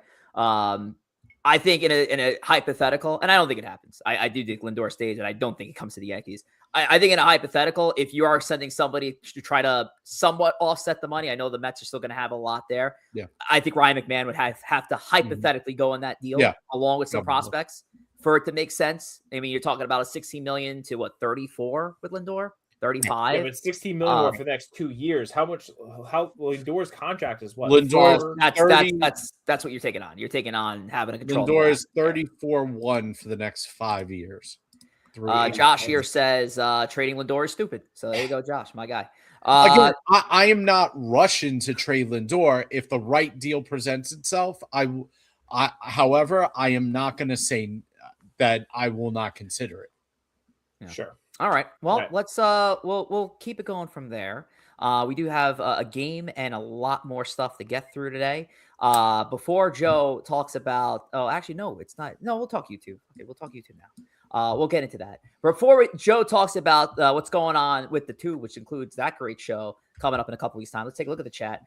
I think in a hypothetical, and I don't think it happens. I do think Lindor stays, and I don't think it comes to the Yankees. I think in a hypothetical, if you are sending somebody to try to somewhat offset the money, I know the Mets are still going to have a lot there. Yeah, I think Ryan McMahon would have to hypothetically go on that deal along with some prospects for it to make sense. I mean, you're talking about a $16 million to what, 34 with Lindor? 35. Yeah, but $16 million more for the next 2 years. How Lindor's contract is what? Lindor's that's what you're taking on. You're taking on having a control. Lindor is 34-1 for the next 5 years. Josh here says trading Lindor is stupid. So there you go, Josh, my guy. Again, I am not rushing to trade Lindor if the right deal presents itself. However, I am not going to say that I will not consider it. Yeah. Sure. All right. Well, let's we'll keep it going from there. We do have a game and a lot more stuff to get through today. Before Joe talks about, actually, no, it's not. No, we'll talk YouTube. Okay, we'll talk YouTube now. We'll get into that. Before Joe talks about what's going on with the Tube, which includes that great show coming up in a couple weeks' time, let's take a look at the chat.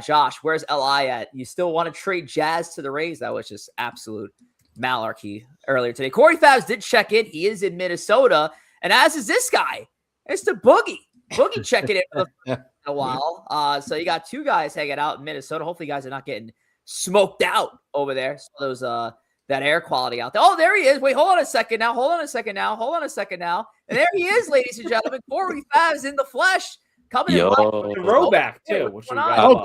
Josh, where's LI at? You still want to trade Jazz to the Rays? That was just absolute malarkey earlier today. Corey Favs did check in. He is in Minnesota. And as is this guy, it's the Boogie. Boogie checking it for a while. So you got two guys hanging out in Minnesota. Hopefully, you guys are not getting smoked out over there. So those that air quality out there. Oh, there he is. Wait, hold on a second now. And there he is, ladies and gentlemen. Corey Favs in the flesh. Coming in the row back too.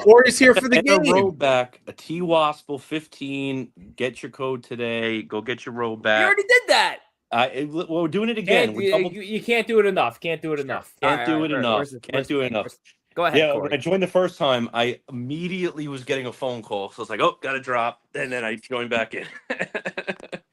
Corey's here for the game. A row back, a Wospil 15. Get your code today. Go get your row back. You already did that. We're doing it again. You can't do it enough. Can't do it enough. Can't do it enough. Go ahead. Yeah, Corey. when I joined the first time, I immediately was getting a phone call. So I was like, oh, got to drop. And then I joined back in.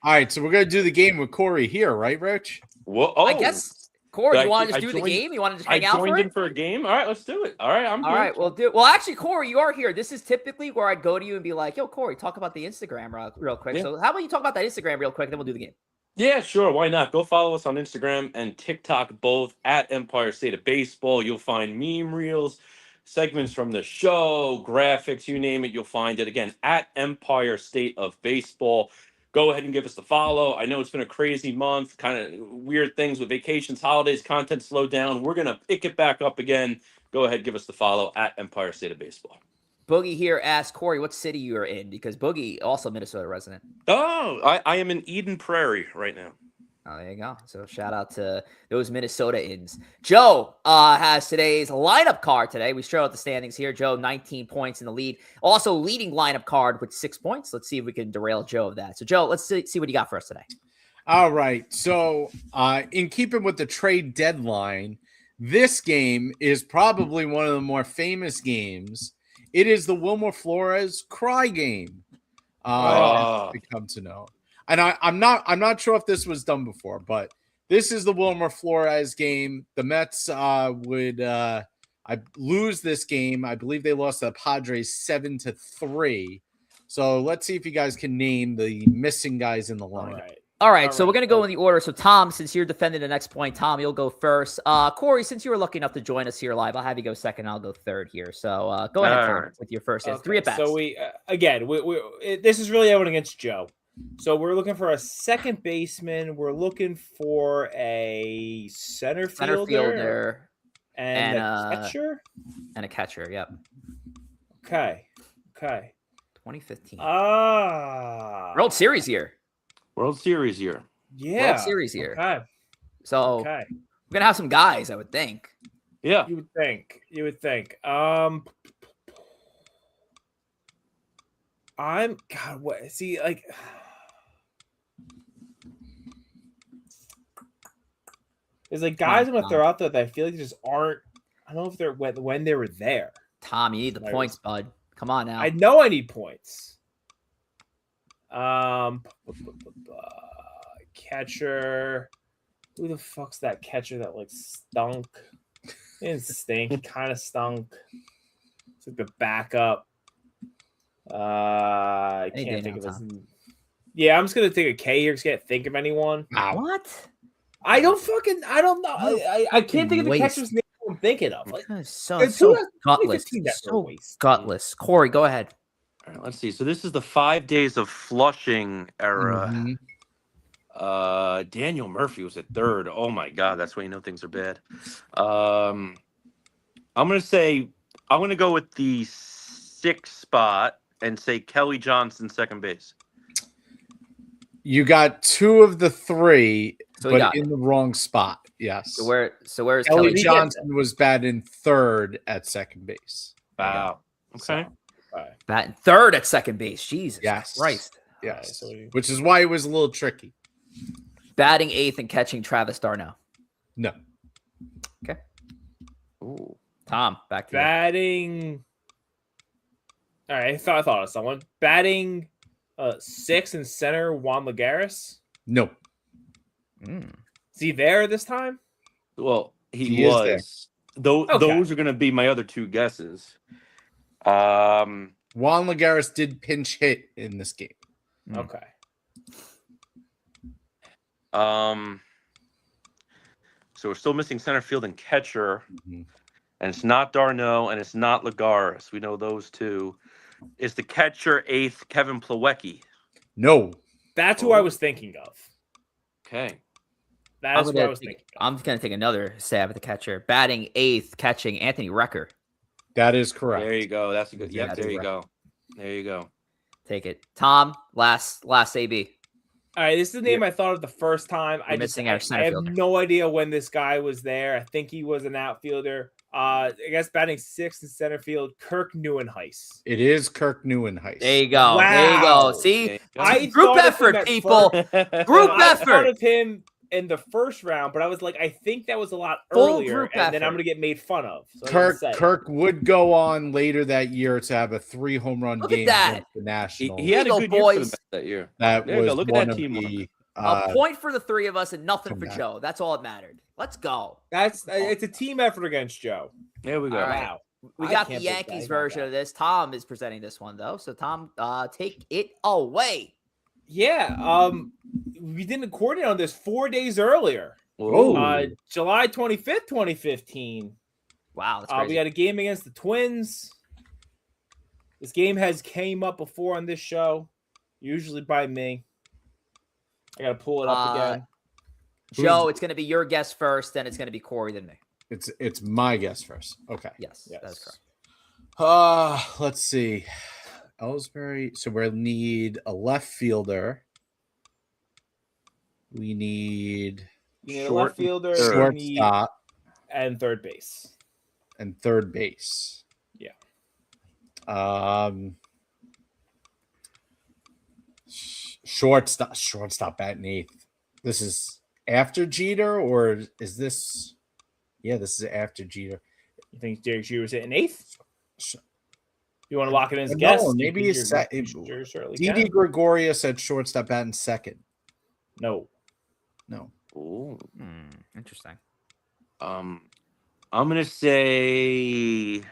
All right, so we're going to do the game with Corey here, right, Rich? Well, I guess, Corey, you want to just do the game? You want to just hang out for it? I joined in for a game. All right, let's do it. All right, I'm all right, we'll do it. Well, actually, Corey, you are here. This is typically where I'd go to you and be like, yo, Corey, talk about the Instagram real quick. Yeah. So how about you talk about that Instagram real quick, then we'll do the game. Yeah, sure. Why not? Go follow us on Instagram and TikTok, both at Empire State of Baseball. You'll find meme reels, segments from the show, graphics, you name it. You'll find it again at Empire State of Baseball. Go ahead and give us the follow. I know it's been a crazy month, kind of weird things with vacations, holidays, content slowed down. We're going to pick it back up again. Go ahead, give us the follow at Empire State of Baseball. Boogie here asked Corey what city you are in, because Boogie also Minnesota resident. Oh, I am in Eden Prairie right now. Oh, there you go. So shout out to those Minnesota-ins. Joe has today's lineup card today. We showed out the standings here. Joe, 19 points in the lead. Also leading lineup card with 6 points. Let's see if we can derail Joe of that. So Joe, let's see what you got for us today. All right. So in keeping with the trade deadline, this game is probably one of the more famous games. It is the Wilmer Flores cry game. We come to know, and I'm not sure if this was done before, but this is the Wilmer Flores game. The Mets would lose this game. I believe they lost to the Padres 7-3. So let's see if you guys can name the missing guys in the lineup. All right, so we're going to go in the order. So, Tom, since you're defending the next point, Tom, you'll go first. Corey, since you were lucky enough to join us here live, I'll have you go second. I'll go third here. So, go ahead, Tom, with your first. Okay, 3 at bats. So, this is really everyone against Joe. So, we're looking for a second baseman. We're looking for a center fielder. And a catcher? And a catcher, yep. Okay. 2015. World Series year. World Series year. Yeah. World Series year. Okay. So we're going to have some guys, I would think. Yeah. You would think. There's like guys I'm going to throw out there that I feel like just aren't, I don't know if they're when they were there. Tom, you need the points, bud. Come on now. I know I need points. Catcher. Who the fuck's that catcher that like stunk? He didn't stink. He kind of stunk. It's like the backup. I can't think of his. Yeah, I'm just gonna take a K here. Just can't think of anyone. Wow. What? I don't know. I can't think of the catcher's name I'm thinking of. Like, So gutless. So waste. gutless. Corey, go ahead. All right, let's see. So this is the 5 days of Flushing era. Mhm. Daniel Murphy was at third. Oh my God, that's when you know things are bad. I'm gonna go with the 6th spot and say Kelly Johnson, second base. You got 2 of the 3, So we but got in the wrong spot. Yes. So where's Kelly Kelly? Johnson was batting 3rd at second base. Wow. Okay. Batting 3rd at second base. Jesus Yes. Christ. Yes. Right, so Which is why it was a little tricky. Batting 8th and catching Travis Darno. No. Okay. Ooh. Tom, back to you. Batting. All right, I thought of someone. Batting 6 in center, Juan Lagares. No. Mm. Is he there this time? Well, he is was. Those are going to be my other 2 guesses. Juan Lagares did pinch hit in this game. Okay. So we're still missing center field and catcher, Mhm. and it's not Darno and it's not Lagares. We know those 2. Is the catcher 8th Kevin Plawecki? No. That's who I was thinking of. Okay. That's what I was thinking of. I'm going to take another stab at the catcher. Batting 8th, catching Anthony Recker. That is correct. There you go. That's a good. Yep. Exactly There you right. go. There you go. Take it. Tom, last AB. All right, this is the name I thought of the first time. We're missing our center I have fielder. no idea when this guy was there. I think he was an outfielder. I guess batting 6th in center field, Kirk Neuenhuis. It is Kirk Neuenhuis. There you go. Wow. There you go. See? There you go. I Group thought of him effort, at people. first. Group I thought effort. of him in the first round, but I was like, I think that was a lot Full earlier, group and then I'm effort. going to get made fun of. So I didn't say it. Kirk would go on later that year to have a 3 home run Look at game that. against the Nationals. He had a Here you good go, year for the boys. Mets that year. That There you was go. Look at one that of teamwork. the A point for the 3 of us and nothing come for back. Joe. That's all that mattered. Let's go. It's a team effort against Joe. There we go. All right. Wow. We I got the can't believe Yankees I got version that. of this. Tom is presenting this one, though. So, Tom, take it away. Yeah. We didn't coordinate on this 4 days earlier. Whoa. July 25th, 2015. Wow, that's crazy. We had a game against the Twins. This game has came up before on this show, usually by me. I gotta pull it up again. Joe, it's going to be your guess first, then it's going to be Corey, then me. It's my guess first. Okay. Yes, that is correct. Let's see. Ellsbury. So we'll need a left fielder. We need You need a left fielder, you need- shortstop and third base. and third base. Yeah. Shortstop batting 8th. This is after Jeter, or is this? Yeah, this is after Jeter. You think Derek Jeter was hitting 8th? Sh- You want to lock it in as a No, guess? maybe You it's think se- you're certainly Didi can. Gregorius at shortstop batting 2nd. No. No. Ooh. Interesting. I'm gonna say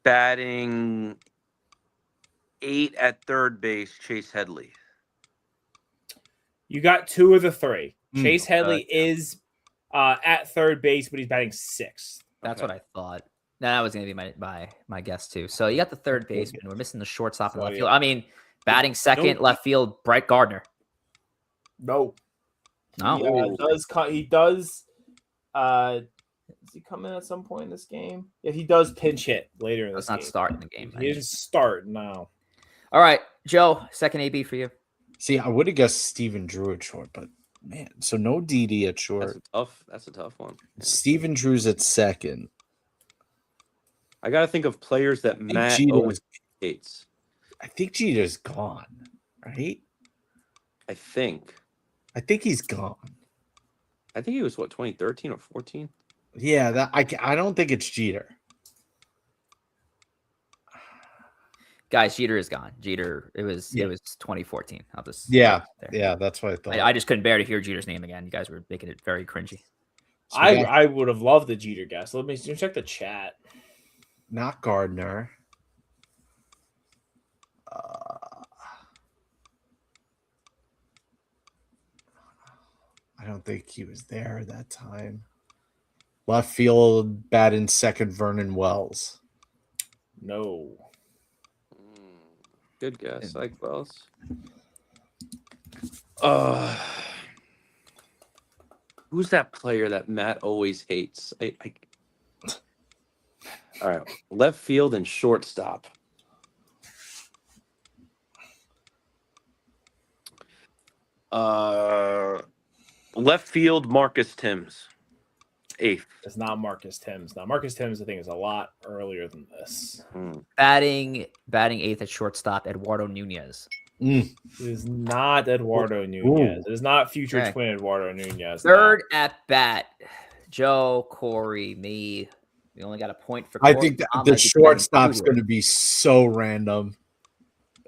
batting 8 at third base, Chase Headley. You got 2 of the 3. Chase okay. Headley is at third base, but he's batting 6th. That's Okay. what I thought. That was going to be my guess, too. So, you got the third baseman. We're missing the shortstop and So, left yeah. field. I mean, batting second, Nope. left field, Brett Gardner. No. No. He does. Does he come in at some point in this game? Yeah, he does pinch hit later in this Let's not game. start in the game. He didn't start. No. All right, Joe, second AB for you. See, I would have guessed Steven Drew at short, but man, so no Didi at short. That's a tough one. Yeah. Steven Drew's at second. I gotta think of players that Matt Jeter always is- hates. I think Jeter's gone, right? I think he's gone. he was 2013 or 14. Yeah, I don't think it's Jeter. Guys, Jeter is gone. Jeter, it was 2014. I'll just yeah, there. yeah, that's what I thought. I just couldn't bear to hear Jeter's name again. You guys were making it very cringy. So I would have loved the Jeter guess. Let me check the chat. not Gardner. I don't think he was there at that time. Left field, batting second, Vernon Wells. No. Good guess. Like Wells. Who's that player that Matt always hates? All right, left field and shortstop. Left field, Marcus Timms, 8th. It's not Marcus Timms. Now, Marcus Timms, I think, is a lot earlier than this. Batting 8th at shortstop, Eduardo Nunez. It is not Eduardo Nunez. It is not future twin Eduardo Nunez. Third at bat, Joe, Corey, me. We only got a point for Corey. I think the shortstop's going to be so random.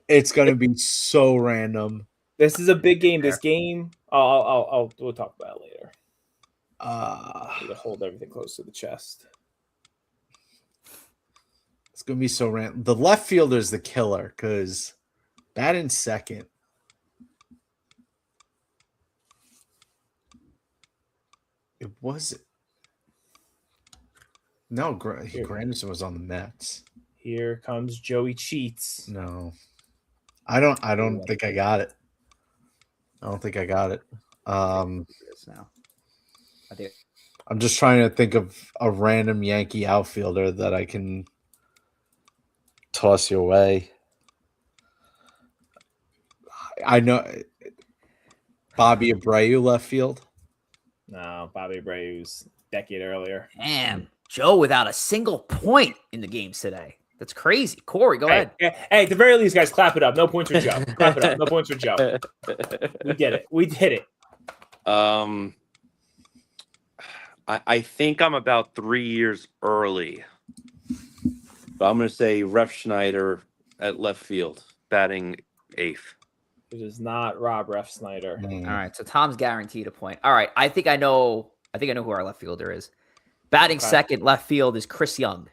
It's going to be so random. This is a big game. This game, we'll talk about it later. To hold everything close to the chest. It's going to be so random. The left fielder is the killer because batting second. It was no. Granderson was on the Mets. Here comes Joey Cheats. No, I don't think I got it. I don't think I got it. Now. I do. I'm just trying to think of a random Yankee outfielder that I can toss your way. I know Bobby Abreu left field. No, Bobby Abreu's a decade earlier. Damn, Joe without a single point in the games today. That's crazy. Corey, go ahead. Hey, at the very least, guys, clap it up. No points for Joe. Clap it up. No points for Joe. We get it. We did it. I think I'm about 3 years early. But I'm going to say Ref Schneider at left field, batting 8th. It is not Rob Ref Snyder. All right, so Tom's guaranteed a point. All right, I think I know who our left fielder is. Batting second left field is Chris Young.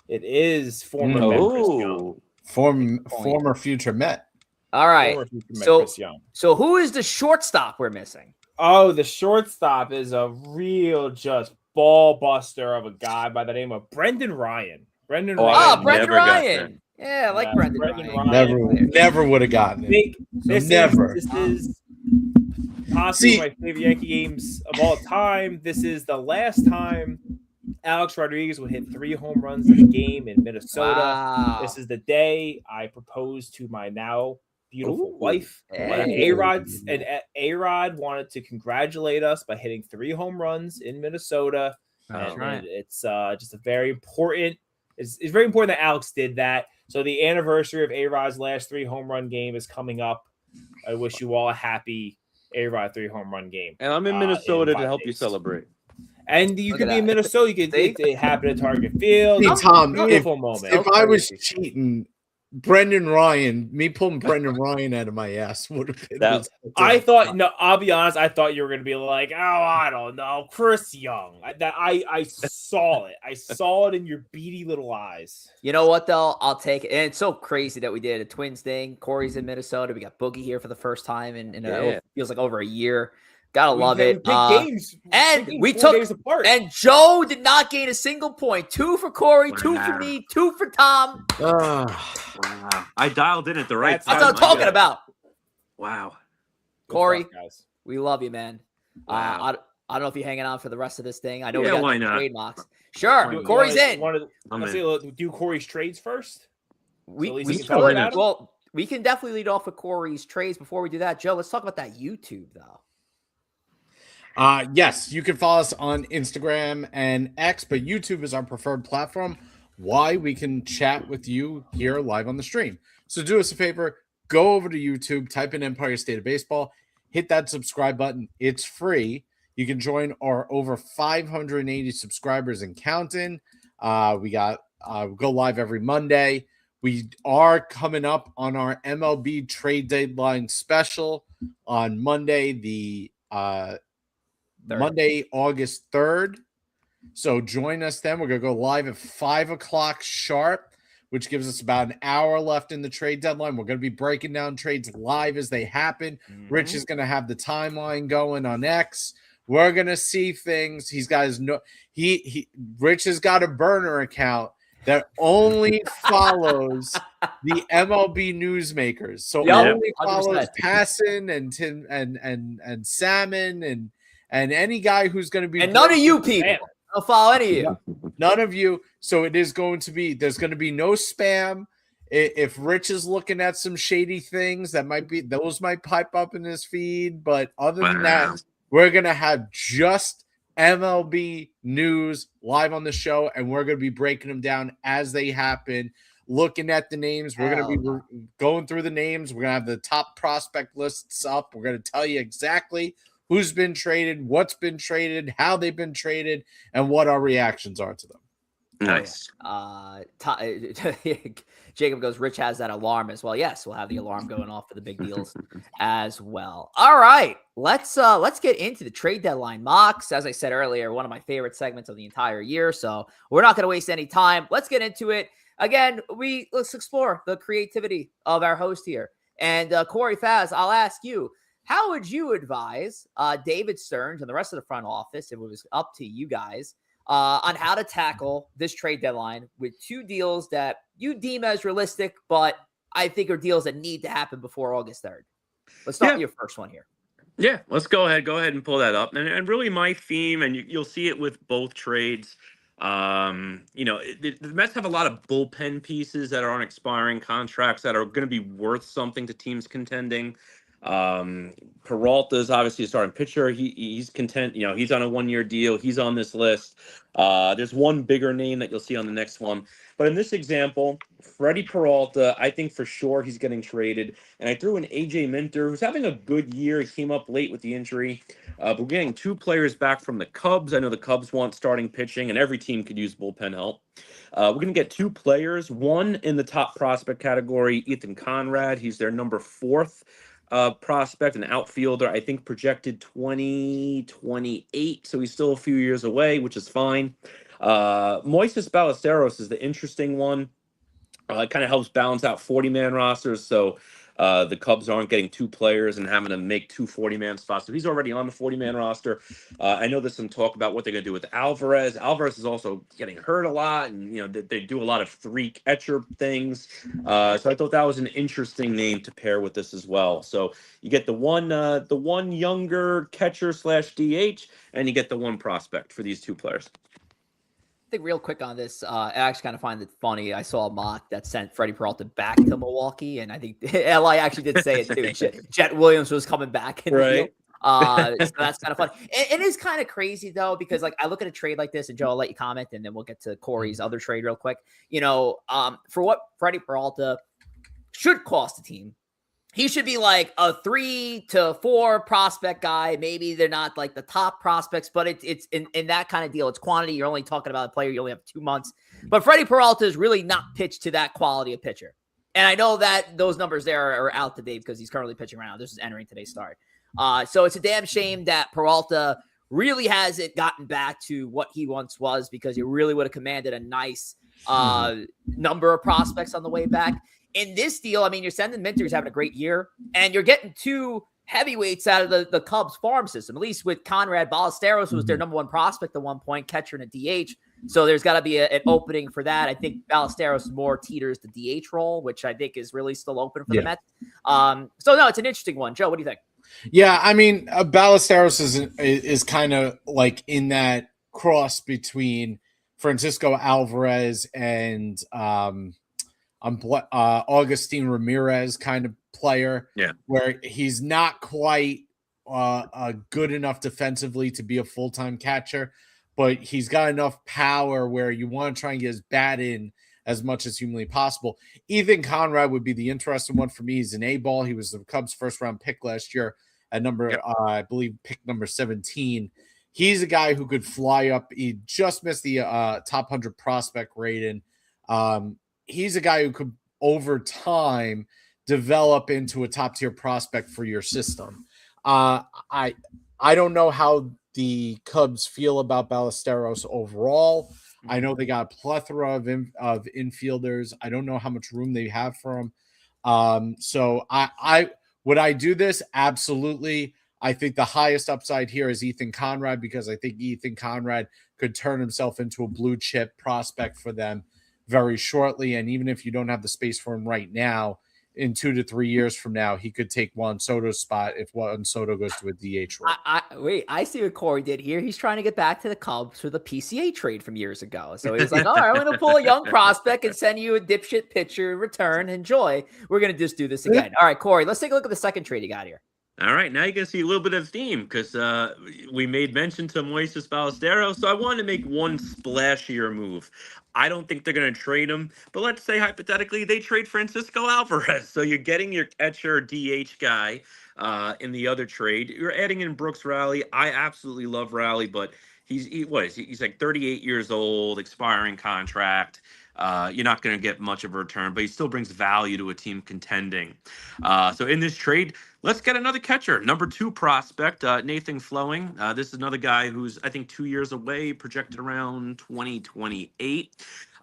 It is former Met Chris Young. Former future Met. All right. Chris Young. So who is the shortstop we're missing? Oh, the shortstop is a real just ball buster of a guy by the name of Brendan Ryan. Brendan Ryan. Yeah, I like Brendan Ryan. Never would have gotten it. This is possibly my favorite Yankee games of all time. This is the last time Alex Rodriguez would hit 3 home runs in a game in Minnesota. Wow. This is the day I proposed to my now beautiful wife. Hey. A-Rod wanted to congratulate us by hitting 3 home runs in Minnesota. That's right. It's just a very important. It's very important that Alex did that. So the anniversary of A-Rod's last 3 home run game is coming up. I wish you all a happy A-Rod 3 home run game. And I'm in Minnesota to help you celebrate. And you could be in Minnesota. You could it happen at Target Field. Hey, Tom, beautiful moment. If I was cheating, Brendan Ryan, me pulling Brendan Ryan out of my ass would have been. I'll be honest. I thought you were going to be like, oh, I don't know, Chris Young. I saw it. I saw it in your beady little eyes. You know what, though? I'll take it. And it's so crazy that we did a Twins thing. Corey's in Minnesota. We got Boogie here for the first time in it feels like over a year. Gotta love it. Games, and we took days apart. And Joe did not gain a single point. 2 for Corey, 2 for me, 2 for Tom. Wow. I dialed in at the right time. That's what I'm talking about. Wow. Corey, we love you, man. Wow. I don't know if you're hanging on for the rest of this thing. I know we got why not? trade mocks. Sure, Corey's in. Do Corey's trades first? We can definitely lead off with Corey's trades. Before we do that, Joe, let's talk about that YouTube, though. Yes, you can follow us on Instagram and X, but YouTube is our preferred platform. Why we can chat with you here live on the stream. So do us a favor, go over to YouTube, type in Empire State of Baseball, hit that subscribe button. It's free. You can join our over 580 subscribers and counting. We go live every Monday. We are coming up on our MLB trade deadline special on Monday, Monday, August 3rd. So join us then. We're going to go live at 5 o'clock sharp, which gives us about an hour left in the trade deadline. We're going to be breaking down trades live as they happen. Rich is going to have the timeline going on X. We're going to see things. He's got his Rich has got a burner account that only follows the MLB newsmakers. So only follows 100%. Passon and Tim and Salmon and any guy who's going to be, and none of you people. I'll follow any of you. None of you. So it is going to be, there's going to be no spam. If Rich is looking at some shady things, those might pipe up in his feed. But other than that, we're going to have just MLB news live on the show, and we're going to be breaking them down as they happen, looking at the names. We're going to be going through the names. We're going to have the top prospect lists up. We're going to tell you exactly who's been traded, what's been traded, how they've been traded, and what our reactions are to them. Nice. Jacob goes, Rich has that alarm as well. Yes, we'll have the alarm going off for the big deals as well. All right, let's get into the trade deadline mocks. As I said earlier, one of my favorite segments of the entire year. So we're not going to waste any time. Let's get into it. Again, let's explore the creativity of our host here. And Corey Favs, I'll ask you, how would you advise David Stearns and the rest of the front office, if it was up to you guys, on how to tackle this trade deadline with two deals that you deem as realistic, but I think are deals that need to happen before August 3rd? Let's start with your first one here. Yeah, let's go ahead and pull that up. And really my theme, and you'll see it with both trades. The Mets have a lot of bullpen pieces that are on expiring contracts that are going to be worth something to teams contending. Peralta is obviously a starting pitcher. He's content. He's on a 1-year deal. He's on this list. There's one bigger name that you'll see on the next one. But in this example, Freddie Peralta, I think for sure he's getting traded. And I threw in AJ Minter, who's having a good year. He came up late with the injury. But we're getting two players back from the Cubs. I know the Cubs want starting pitching, and every team could use bullpen help. We're going to get two players, one in the top prospect category, Ethan Conrad. He's their number 4th prospect, an outfielder, I think projected 2028, so he's still a few years away, which is fine. Moises Ballesteros is the interesting one. It kind of helps balance out 40-man rosters, so the Cubs aren't getting two players and having to make two 40-man spots. So he's already on the 40-man roster. I know there's some talk about what they're going to do with Alvarez. Alvarez is also getting hurt a lot, and they do a lot of 3 catcher things. So I thought that was an interesting name to pair with this as well. So you get the one younger catcher / DH, and you get the one prospect for these two players. I think real quick on this, I actually kind of find it funny. I saw a mock that sent Freddie Peralta back to Milwaukee, and I think LI actually did say it too. Jet Williams was coming back in the deal. So that's kind of fun. It is kind of crazy though, because I look at a trade like this, and Joe, I'll let you comment, and then we'll get to Corey's other trade real quick. For what Freddie Peralta should cost the team, he should be like a 3 to 4 prospect guy. Maybe they're not like the top prospects, but it's in that kind of deal. It's quantity. You're only talking about a player. You only have 2 months. But Freddie Peralta is really not pitched to that quality of pitcher. And I know that those numbers there are out to date because he's currently pitching right now. This is entering today's start. So it's a damn shame that Peralta really hasn't gotten back to what he once was, because he really would have commanded a nice number of prospects on the way back. In this deal, you're sending Minter, who's having a great year, and you're getting 2 heavyweights out of the Cubs farm system, at least with Conrad. Ballesteros, who was their number 1 prospect at one point, catcher and a DH. So there's got to be an opening for that. I think Ballesteros more teeters the DH role, which I think is really still open for the Mets. So no, it's an interesting one. Joe, what do you think? Yeah, Ballesteros is kind of like in that cross between Francisco Alvarez and Augustin Ramirez kind of player, where he's not quite good enough defensively to be a full-time catcher, but he's got enough power where you want to try and get his bat in as much as humanly possible. Ethan Conrad would be the interesting one for me. He's an A-ball. He was the Cubs' first-round pick last year at I believe, pick number 17. He's a guy who could fly up. He just missed the top 100 prospect rating. He's a guy who could over time develop into a top tier prospect for your system. I don't know how the Cubs feel about Ballesteros overall. I know they got a plethora of infielders. I don't know how much room they have for them. So I would I do this? Absolutely. I think the highest upside here is Ethan Conrad, because I think Ethan Conrad could turn himself into a blue chip prospect for them very shortly. And even if you don't have the space for him right now, in 2 to 3 years from now, he could take Juan Soto's spot if Juan Soto goes to a DH role. Wait, I see what Corey did here. He's trying to get back to the Cubs for the PCA trade from years ago. So he's like, all right, I'm going to pull a young prospect and send you a dipshit pitcher in return. Enjoy. We're going to just do this again. All right, Corey, let's take a look at the second trade you got here. All right, now you can see a little bit of theme because we made mention to Moises Ballesteros, so I wanted to make one splashier move. I don't think they're going to trade him, but let's say hypothetically they trade Francisco Alvarez. So you're getting your catcher DH guy in the other trade. You're adding in Brooks Raleigh. I absolutely love Raleigh, but he's like 38 years old, expiring contract. You're not going to get much of a return, but he still brings value to a team contending. So in this trade, let's get another catcher, number 2 prospect, Nathan Flowing. This is another guy who's, I think, 2 years away, projected around 2028.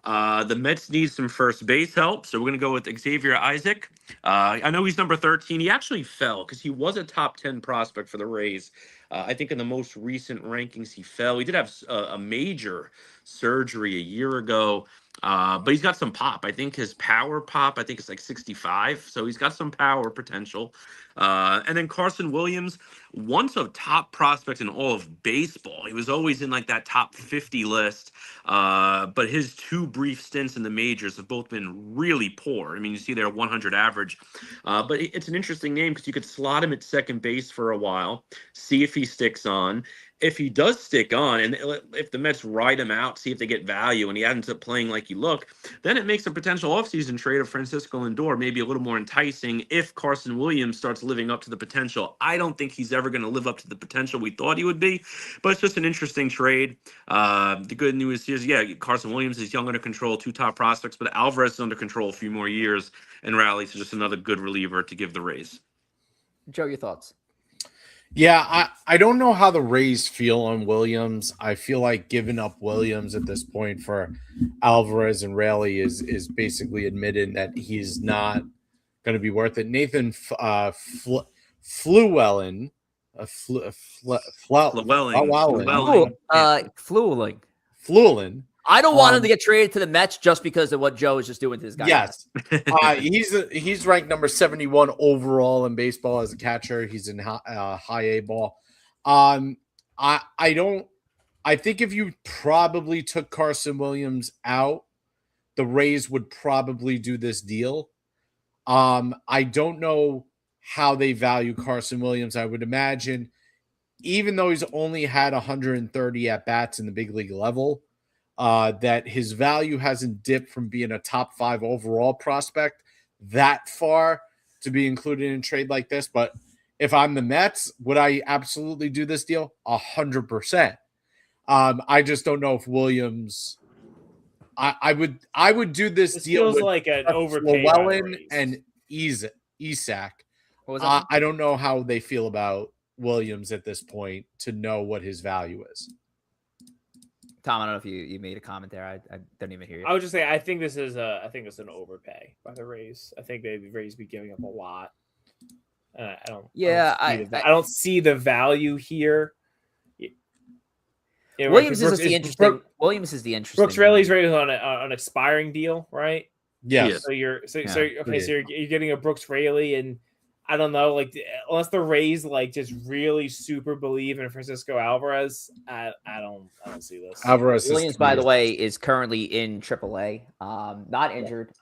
The Mets need some first base help, so we're going to go with Xavier Isaac. I know he's number 13. He actually fell because he was a top 10 prospect for the Rays. I think in the most recent rankings, he fell. He did have a major surgery a year ago. But he's got some pop. I think his power pop, I think it's like 65. So he's got some power potential. And then Carson Williams, once a top prospect in all of baseball. He was always in like that top 50 list. But his 2 brief stints in the majors have both been really poor. I mean, you see their 100 average. But it's an interesting name because you could slot him at second base for a while, see if he sticks on. If he does stick on, and if the Mets ride him out, see if they get value, and he ends up playing like he looked, then it makes a potential offseason trade of Francisco Lindor maybe a little more enticing if Carson Williams starts living up to the potential. I don't think he's ever going to live up to the potential we thought he would be, but it's just an interesting trade. The good news is, Carson Williams is young, under control, 2 top prospects, but Alvarez is under control a few more years, and Rally's just another good reliever to give the Rays. Joe, your thoughts? Yeah, I don't know how the Rays feel on Williams. I feel like giving up Williams at this point for Alvarez and Raleigh is basically admitting that he's not going to be worth it. Nathan Flewellen. I don't want him to get traded to the Mets just because of what Joe is just doing to this guy. Yes. He's ranked number 71 overall in baseball as a catcher. He's in high A ball. I think if you probably took Carson Williams out, the Rays would probably do this deal. I don't know how they value Carson Williams. I would imagine, even though he's only had 130 at-bats in the big league level, that his value hasn't dipped from being a top 5 overall prospect that far to be included in a trade like this. But if I'm the Mets, would I absolutely do this deal? 100%. I just don't know if Williams. I would do this deal. Feels with like an overpay Llewellyn and Isak. I don't know how they feel about Williams at this point to know what his value is. Tom, I don't know if you made a comment there. I don't even hear you. I would just say I think this is an overpay by the Rays. I think the Rays be giving up a lot. I don't see the value here. Williams is the interesting. Williams is the interesting. Brooks Raley's rated on an expiring deal, right? Yeah. So you're getting a Brooks Raley, and I don't know, like, unless the Rays like just really super believe in Francisco Alvarez, I don't see this. Williams, by the way, is currently in AAA, not injured.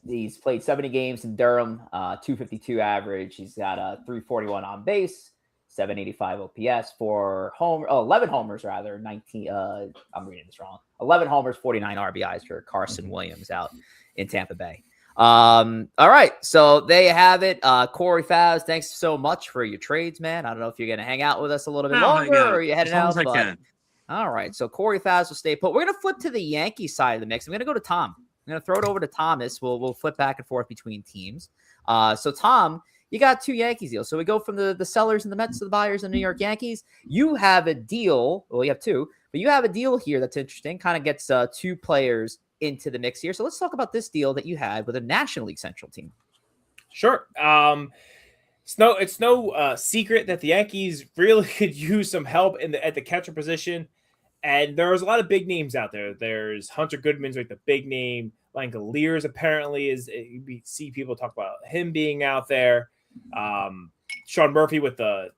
He's played 70 games in Durham, 252 average. He's got a 341 on base, 785 OPS, 11 homers rather, 19. I'm reading this wrong. 11 homers, 49 RBIs for Carson Williams out in Tampa Bay. All right, so there you have it. Corey Favs, thanks so much for your trades, man. I don't know if you're going to hang out with us a little bit longer or you're heading out. All right, so Corey Favs will stay put. We're going to flip to the Yankee side of the mix. I'm going to go to Tom. I'm going to throw it over to Thomas. We'll flip back and forth between teams. So Tom, you got 2 Yankees deals. So we go from the sellers and the Mets to the buyers and New York Yankees. You have a deal. Well, you have 2, but you have a deal here that's interesting. Kind of gets 2 players into the mix here. So let's talk about this deal that you had with a National League Central team. Sure. It's no secret that the Yankees really could use some help at the catcher position. And there's a lot of big names out there. There's Hunter Goodman's like the big name. Langoliers apparently we see people talk about him being out there. Sean Murphy with the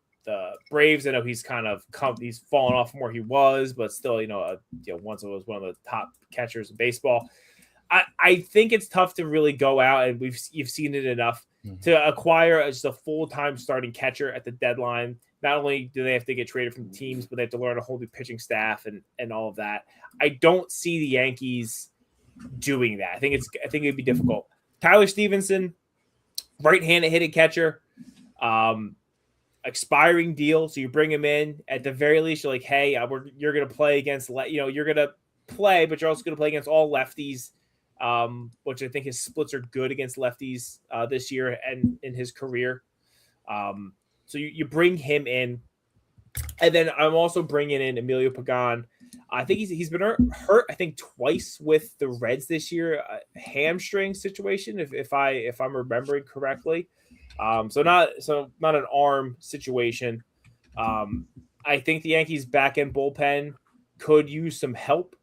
Braves. I know he's he's fallen off from where he was, but still, once it was one of the top catchers in baseball. I think it's tough to really go out, and you've seen it enough to acquire just a full-time starting catcher at the deadline. Not only do they have to get traded from teams, but they have to learn a whole new pitching staff and all of that. I don't see the Yankees doing that. I think it'd be difficult. Tyler Stevenson, right-handed hitting catcher, expiring deal. So you bring him in at the very least. You're like, hey, you're going to play against, you're going to play, but you're also going to play against all lefties, which I think his splits are good against lefties this year and in his career. So you bring him in, and then I'm also bringing in Emilio Pagan. I think he's been hurt. I think twice with the Reds this year, a hamstring situation, if I'm remembering correctly. So not an arm situation. I think the Yankees back end bullpen could use some help,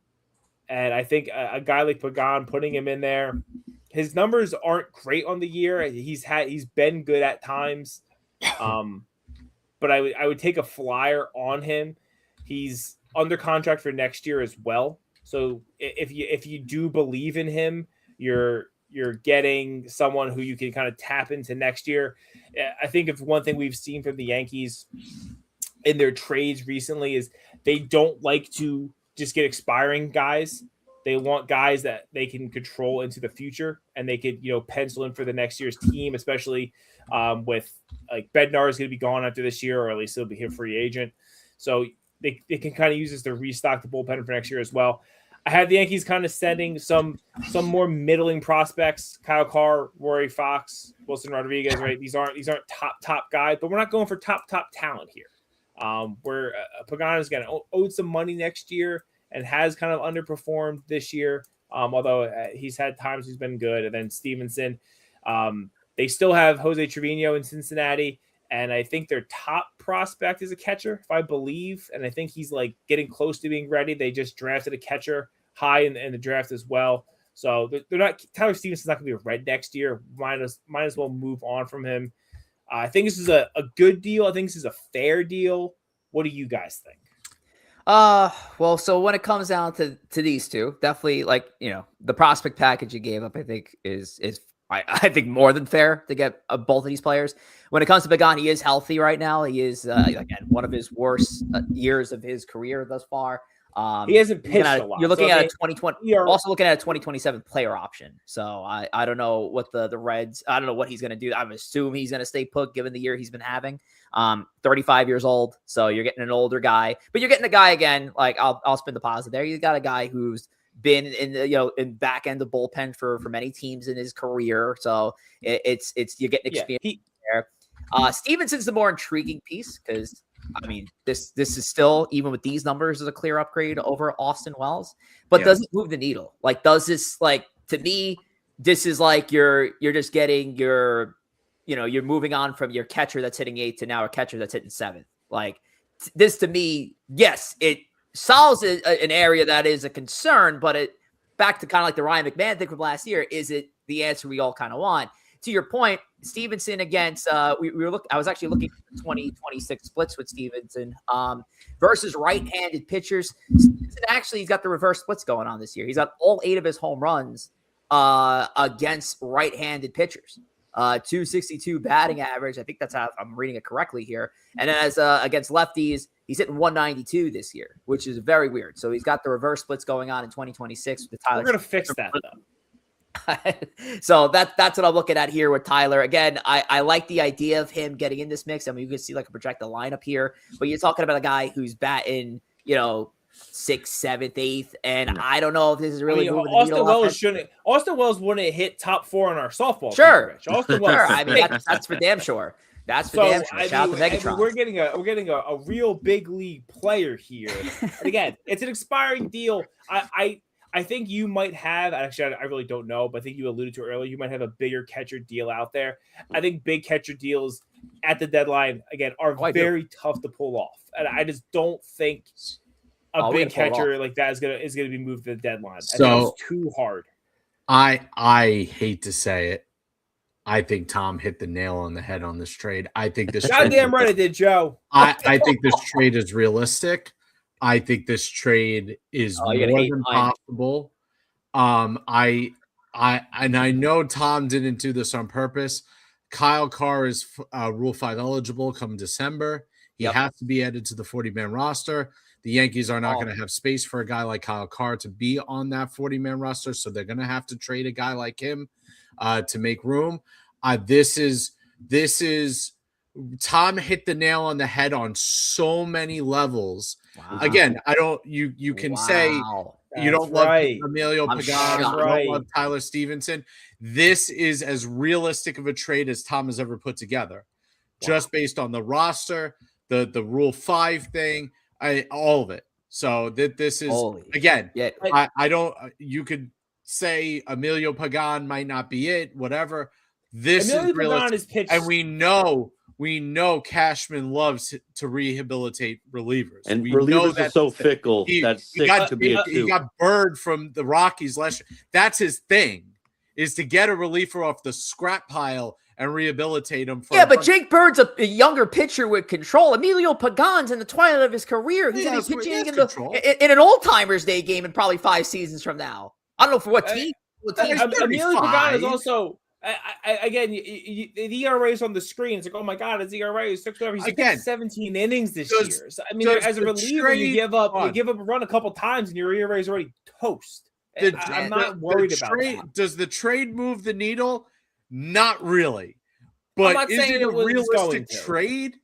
and I think a guy like Pagan, putting him in there, his numbers aren't great on the year. He's been good at times. But I would take a flyer on him. He's under contract for next year as well. So if you do believe in him, you're getting someone who you can kind of tap into next year. I think if one thing we've seen from the Yankees in their trades recently is they don't like to just get expiring guys. They want guys that they can control into the future, and they could, pencil in for the next year's team, especially with like Bednar is going to be gone after this year, or at least he'll be a free agent. So they can kind of use this to restock the bullpen for next year as well. I had the Yankees kind of sending some more middling prospects: Kyle Carr, Rory Fox, Wilson Rodriguez. Right, these aren't top guys, but we're not going for top talent here. Where Pagan is going to owe some money next year and has kind of underperformed this year, although he's had times he's been good. And then Stevenson, they still have Jose Trevino in Cincinnati, and I think their top prospect is a catcher, if I believe, and I think he's like getting close to being ready. They just drafted a catcher high in the draft as well, so they're not. Tyler Stevenson's not going to be a Red next year. Might as well move on from him. I think this is a good deal. I think this is a fair deal. What do you guys think? Well, so when it comes down to these two, definitely the prospect package you gave up, I think is I think more than fair to get both of these players. When it comes to Pagan, he is healthy right now. He is again one of his worst years of his career thus far. He hasn't pitched a lot. You're looking at a 2020. You're also looking at a 2027 player option. So I don't know what the Reds. I don't know what he's going to do. I would assume he's going to stay put given the year he's been having. 35 years old, so you're getting an older guy, but you're getting a guy again. Like I'll spin the positive there. You got a guy who's been in the in back end of bullpen for many teams in his career. So it's you're getting experience there. Stevenson's the more intriguing piece because I mean this is still, even with these numbers, is a clear upgrade over Austin Wells, but does it move the needle? Like, does this, like, to me, this is like you're just getting your, you're moving on from your catcher that's hitting 8th to now a catcher that's hitting 7th. Like, this to me, yes, it solves an area that is a concern, but it back to kind of like the Ryan McMahon thing from last year. Is it the answer we all kind of want? To your point, Stevenson against I was actually looking at the 2026 splits with Stevenson versus right-handed pitchers. Stevenson actually, he's got the reverse splits going on this year. He's got all 8 of his home runs against right-handed pitchers. 262 batting average. I think that's how I'm reading it correctly here. And as against lefties, he's hitting 192 this year, which is very weird. So he's got the reverse splits going on in 2026 with the Tyler. We're gonna fix that though. So that's what I'm looking at here with Tyler. Again, I like the idea of him getting in this mix. I mean, you can see like a projected lineup here, but you're talking about a guy who's batting, 6th, 7th, 8th, and I don't know if this is really moving the Austin needle. Wells Austin Wells wouldn't hit top 4 on our softball. Sure, team, Austin Wells. Sure. I mean, that's for damn sure. That's for damn sure. Shout out to Megatron. We're getting a real big league player here. And again, it's an expiring deal. I think you might have, actually, I really don't know, but I think you alluded to earlier, you might have a bigger catcher deal out there. I think big catcher deals at the deadline, again, are very tough to pull off. And I just don't think a big catcher like that is gonna be moved to the deadline. So, I think it's too hard. I hate to say it. I think Tom hit the nail on the head on this trade. I think this goddamn right I did, Joe. I think this trade is realistic. I think this trade is more than possible. I know Tom didn't do this on purpose. Kyle Carr is Rule 5 eligible come December. He has to be added to the 40-man roster. The Yankees are not going to have space for a guy like Kyle Carr to be on that 40-man roster, so they're going to have to trade a guy like him to make room. This is Tom hit the nail on the head on so many levels. Wow. Again, you can say you don't love Emilio Pagan, you don't love Tyler Stevenson. This is as realistic of a trade as Tom has ever put together, just based on the roster, the Rule 5 thing, all of it. So this is again, I don't. You could say Emilio Pagan might not be it, whatever. This Emilio is realistic, and we know Cashman loves to rehabilitate relievers. And relievers are so fickle. That's sick to be a two. He got Bird from the Rockies last year. That's his thing, is to get a reliever off the scrap pile and rehabilitate him. But Jake Bird's a younger pitcher with control. Emilio Pagan's in the twilight of his career. He's going to be pitching in an old-timers day game in probably 5 seasons from now. I don't know for what team. Emilio Pagan is also... again, the ERA is on the screen. It's like, oh my god, his ERA is 6 whatever. He's again 17 innings this year. So, I mean, as a reliever, you give up a run a couple times, and your ERA is already toast. I'm not worried about that. Does the trade move the needle? Not really. But is it a realistic trade?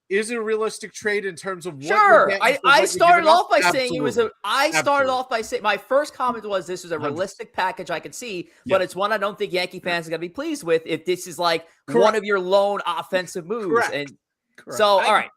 Is it a realistic trade in terms of what? Sure. I started off by saying it was a. I started off by saying my first comment was this was a realistic package I could see, but it's one I don't think Yankee fans are gonna be pleased with if this is like one of your lone offensive moves. Correct. And so, all right.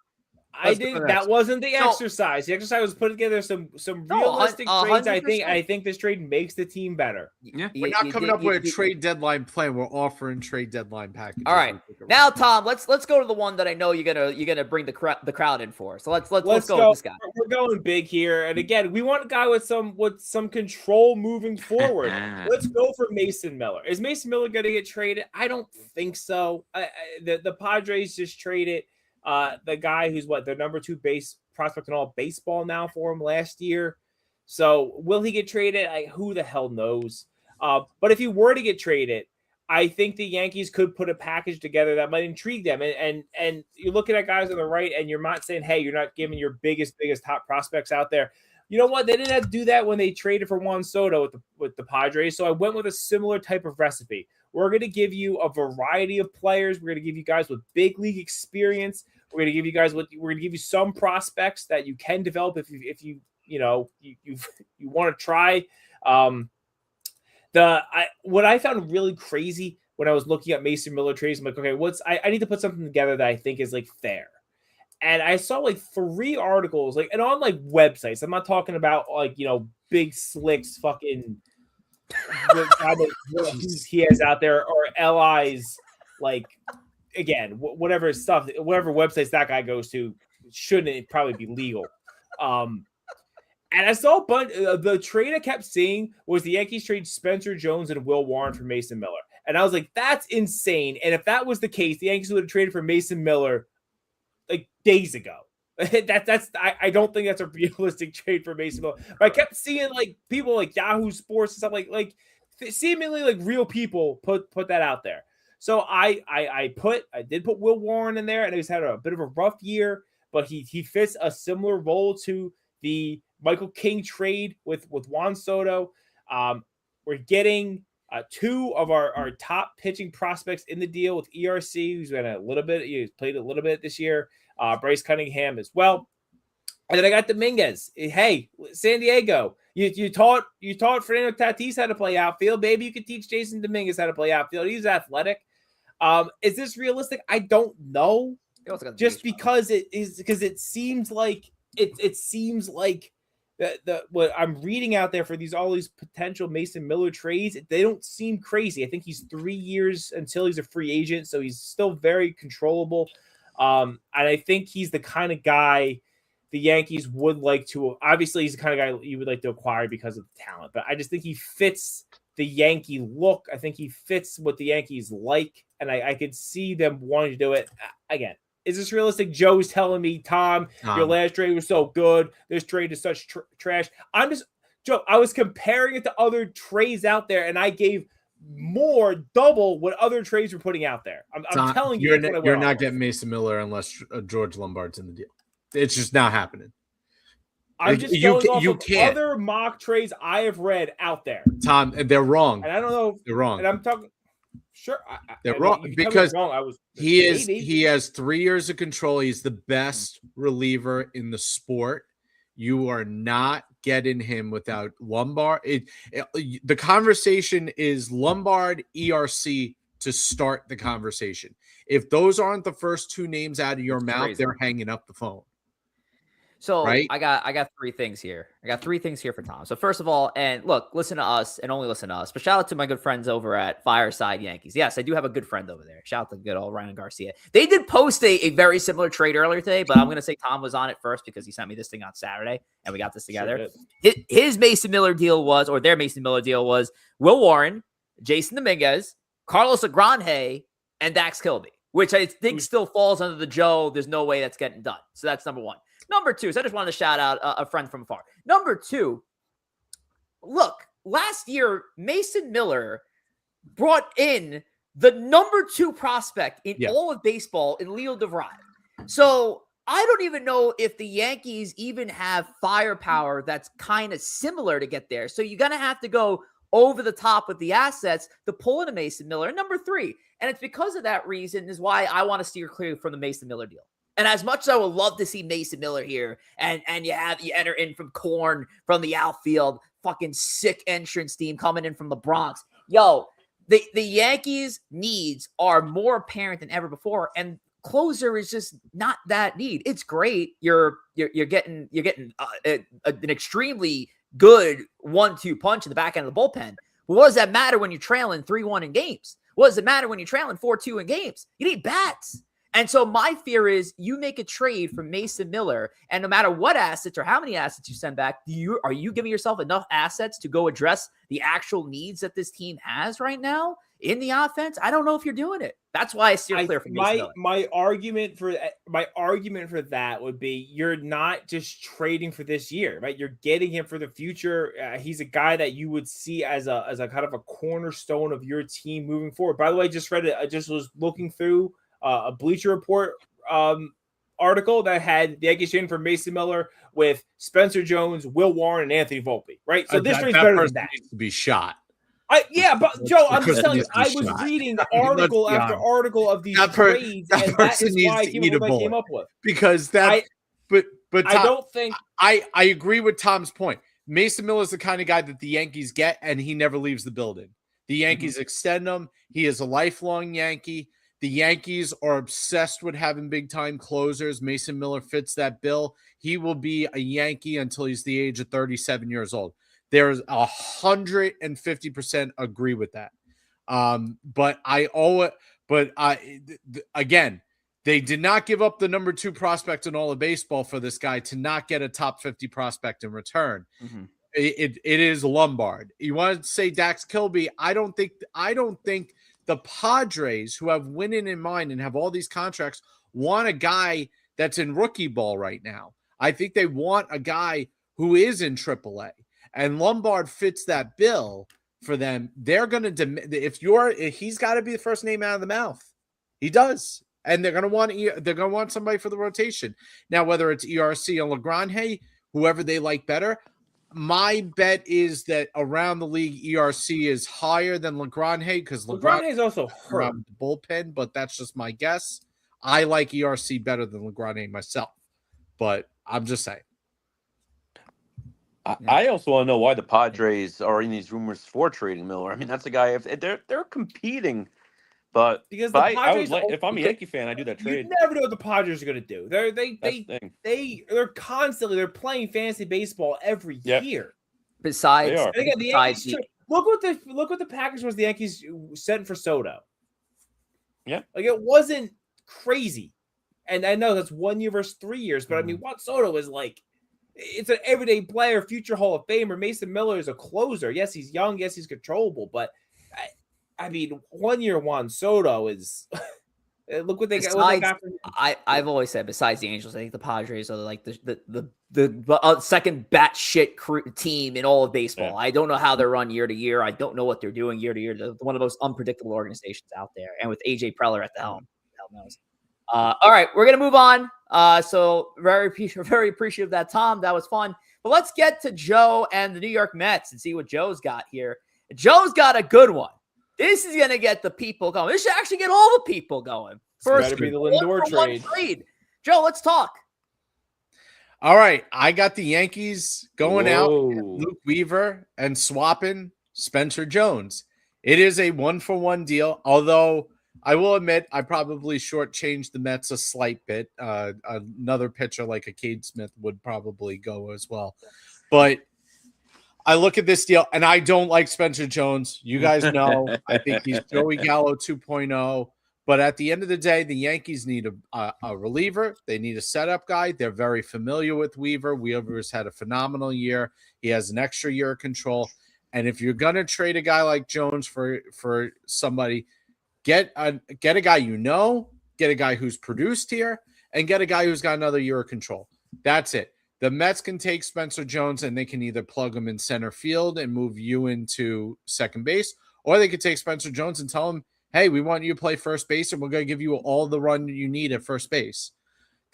I think that wasn't the exercise. The exercise was putting together some realistic trades. 100%. I think this trade makes the team better. Yeah, we're not coming up with a trade deadline plan. We're offering trade deadline packages. All right, now Tom, let's go to the one that I know you're gonna bring the crowd in for. So let's go with this guy. We're going big here, and again, we want a guy with some control moving forward. Let's go for Mason Miller. Is Mason Miller going to get traded? I don't think so. The Padres just traded. The guy who's the number 2 base prospect in all baseball now for him last year. So will he get traded? Who the hell knows? But if he were to get traded, I think the Yankees could put a package together that might intrigue them. And you're looking at guys on the right, and you're not saying, hey, you're not giving your biggest top prospects out there. You know what? They didn't have to do that when they traded for Juan Soto with the Padres. So I went with a similar type of recipe. We're going to give you a variety of players. We're going to give you guys with big league experience. We're going to give you guys we're going to give you some prospects that you can develop if you want to try. What I found really crazy when I was looking at Mason Miller trades, I'm like, okay, I need to put something together that I think is like fair. And I saw like 3 articles, and on like websites. I'm not talking about big slicks fucking he has out there, or LI's again, whatever websites that guy goes to, shouldn't it probably be legal? And I saw a bunch. The trade I kept seeing was the Yankees trade Spencer Jones and Will Warren for Mason Miller, and I was like, that's insane. And if that was the case, the Yankees would have traded for Mason Miller like days ago. I don't think that's a realistic trade for Mason Miller. But I kept seeing people like Yahoo Sports and stuff like seemingly real people put that out there. So I did put Will Warren in there, and he's had a bit of a rough year, but he fits a similar role to the Michael King trade with Juan Soto. We're getting 2 of our top pitching prospects in the deal with ERC, who's been he's played a little bit this year. Bryce Cunningham as well. And then I got Dominguez. Hey, San Diego, you taught Fernando Tatis how to play outfield. Maybe you could teach Jason Dominguez how to play outfield. He's athletic. Is this realistic? I don't know. Just because it seems like it seems like the what I'm reading out there for all these potential Mason Miller trades, they don't seem crazy. I think he's 3 years until he's a free agent, so he's still very controllable. And I think he's the kind of guy the Yankees would like to. Obviously, he's the kind of guy you would like to acquire because of the talent, but I just think he fits the Yankee look. I think he fits what the Yankees like, and I could see them wanting to do it. Again, is this realistic? Joe's telling me, Tom, your last trade was so good. This trade is such trash. Joe, I was comparing it to other trades out there, and I gave double what other trades were putting out there. I'm telling you, you're not getting Mason Miller unless George Lombard's in the deal. It's just not happening. I'm just going off of other mock trades I have read out there. Tom, and they're wrong. And I don't know. They're wrong. And I'm talking. Sure, they're wrong because he has 3 years of control. He's the best reliever in the sport. You are not getting him without Lombard. The conversation is Lombard, ERC to start the conversation. If those aren't the first two names out of your mouth, they're hanging up the phone. So right? I got 3 things here. I got 3 things here for Tom. So first of all, and look, listen to us and only listen to us. But shout out to my good friends over at Fireside Yankees. Yes, I do have a good friend over there. Shout out to good old Ryan Garcia. They did post a very similar trade earlier today, but I'm going to say Tom was on it first because he sent me this thing on Saturday and we got this together. Sure, his Mason Miller deal was, or their Mason Miller deal was, Will Warren, Jason Dominguez, Carlos Agrange, and Dax Kilby, which I think still falls under the Joe. There's no way that's getting done. So that's number 1. Number 2, so I just wanted to shout out a friend from afar. Number 2, look, last year, Mason Miller brought in the number 2 prospect in all of baseball in Leo DeVry. So I don't even know if the Yankees even have firepower that's kind of similar to get there. So you're going to have to go over the top with the assets to pull in a Mason Miller. And number 3, and it's because of that reason is why I want to steer clear from the Mason Miller deal. And as much as I would love to see Mason Miller here, and you enter in from Korn from the outfield, fucking sick entrance team coming in from the Bronx. Yo, the Yankees' needs are more apparent than ever before, and closer is just not that need. It's great. You're getting an extremely good 1-2 punch in the back end of the bullpen. But what does that matter when you're trailing 3-1 in games? What does it matter when you're trailing 4-2 in games? You need bats. And so my fear is you make a trade for Mason Miller, and no matter what assets or how many assets you send back, are you giving yourself enough assets to go address the actual needs that this team has right now in the offense? I don't know if you're doing it. That's why I steer clear from Mason Miller. My argument for that would be you're not just trading for this year, right? You're getting him for the future. He's a guy that you would see as a kind of a cornerstone of your team moving forward. By the way, I just read it. I just was looking through a Bleacher Report article that had the Yankees trading for Mason Miller with Spencer Jones, Will Warren, and Anthony Volpe. Right, so this trade's better than that. Needs to be shot. But Joe, I'm just telling you, I was reading article after article of these trades, and that is why I came up with. Because that, but Tom, I don't think I agree with Tom's point. Mason Miller is the kind of guy that the Yankees get, and he never leaves the building. The Yankees extend him. He is a lifelong Yankee. The Yankees are obsessed with having big-time closers. Mason Miller fits that bill. He will be a Yankee until he's the age of 37 years old. There's 150% agree with that. Again, they did not give up the number 2 prospect in all of baseball for this guy to not get a top 50 prospect in return. Mm-hmm. It is Lombard. You want to say Dax Kilby? I don't think the Padres, who have winning in mind and have all these contracts, want a guy that's in rookie ball right now. I think they want a guy who is in AAA, and Lombard fits that bill for them. They're going to if he's got to be the first name out of the mouth. He does, and they're going to want somebody for the rotation. Now, whether it's ERC or Lagrange, whoever they like better. My bet is that around the league, ERC is higher than Lagrange because Lagrange is also hurt the bullpen, but that's just my guess. I like ERC better than Lagrange myself, but I'm just saying. I also want to know why the Padres are in these rumors for trading Miller. I mean, that's a guy. If they're competing, but because the I would Padres, like if I'm a Yankee fan, I do that you trade. never know what the Padres are going to do. They're playing fantasy baseball every year. Besides, They are. And again, the Yankees. Look what the package was. The Yankees sent for Soto. Yeah, like it wasn't crazy, and I know that's 1 year versus 3 years, but I mean, Juan Soto is like. It's an everyday player, future Hall of Famer. Mason Miller is a closer. Yes, he's young. Yes, he's controllable. But I mean, 1 year Juan Soto is. Look what they got. I've always said, besides the Angels, I think the Padres are like the second batshit team in all of baseball. Yeah. I don't know how they're run year to year. I don't know what they're doing year to year. They're one of the most unpredictable organizations out there. And with AJ Preller at the helm, hell knows. All right, we're gonna move on. So very appreciative of that, Tom. That was fun. But let's get to Joe and the New York Mets and see what Joe's got here. Joe's got a good one. This is gonna get the people going. This should actually get all the people going. First, better be the Lindor trade. Joe, let's talk. All right, I got the Yankees going out, Luke Weaver, and swapping Spencer Jones. It is a 1-for-1 deal, although I will admit I probably shortchanged the Mets a slight bit. Another pitcher like a Cade Smith would probably go as well. But I look at this deal, and I don't like Spencer Jones. You guys know. I think he's Joey Gallo 2.0. But at the end of the day, the Yankees need a reliever. They need a setup guy. They're very familiar with Weaver. Weaver's had a phenomenal year. He has an extra year of control. And if you're going to trade a guy like Jones for somebody, get a guy you know, get a guy who's produced here, and get a guy who's got another year of control. That's it. The Mets can take Spencer Jones and they can either plug him in center field and move you into second base, or they could take Spencer Jones and tell him, hey, we want you to play first base and we're going to give you all the run you need at first base.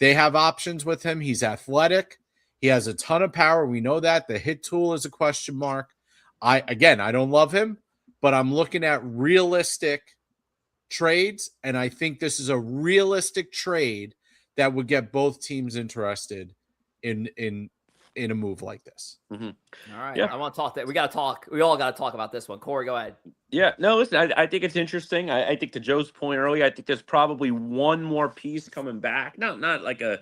They have options with him. He's athletic. He has a ton of power. We know that. The hit tool is a question mark. I don't love him, but I'm looking at realistic trades, and I think this is a realistic trade that would get both teams interested in a move like this. Mm-hmm. All right. Yeah. I want to talk that. We got to talk. We all got to talk about this one. Corey, go ahead. Yeah, no, listen, I think it's interesting. I think to Joe's point earlier, I think there's probably one more piece coming back. Not like I'm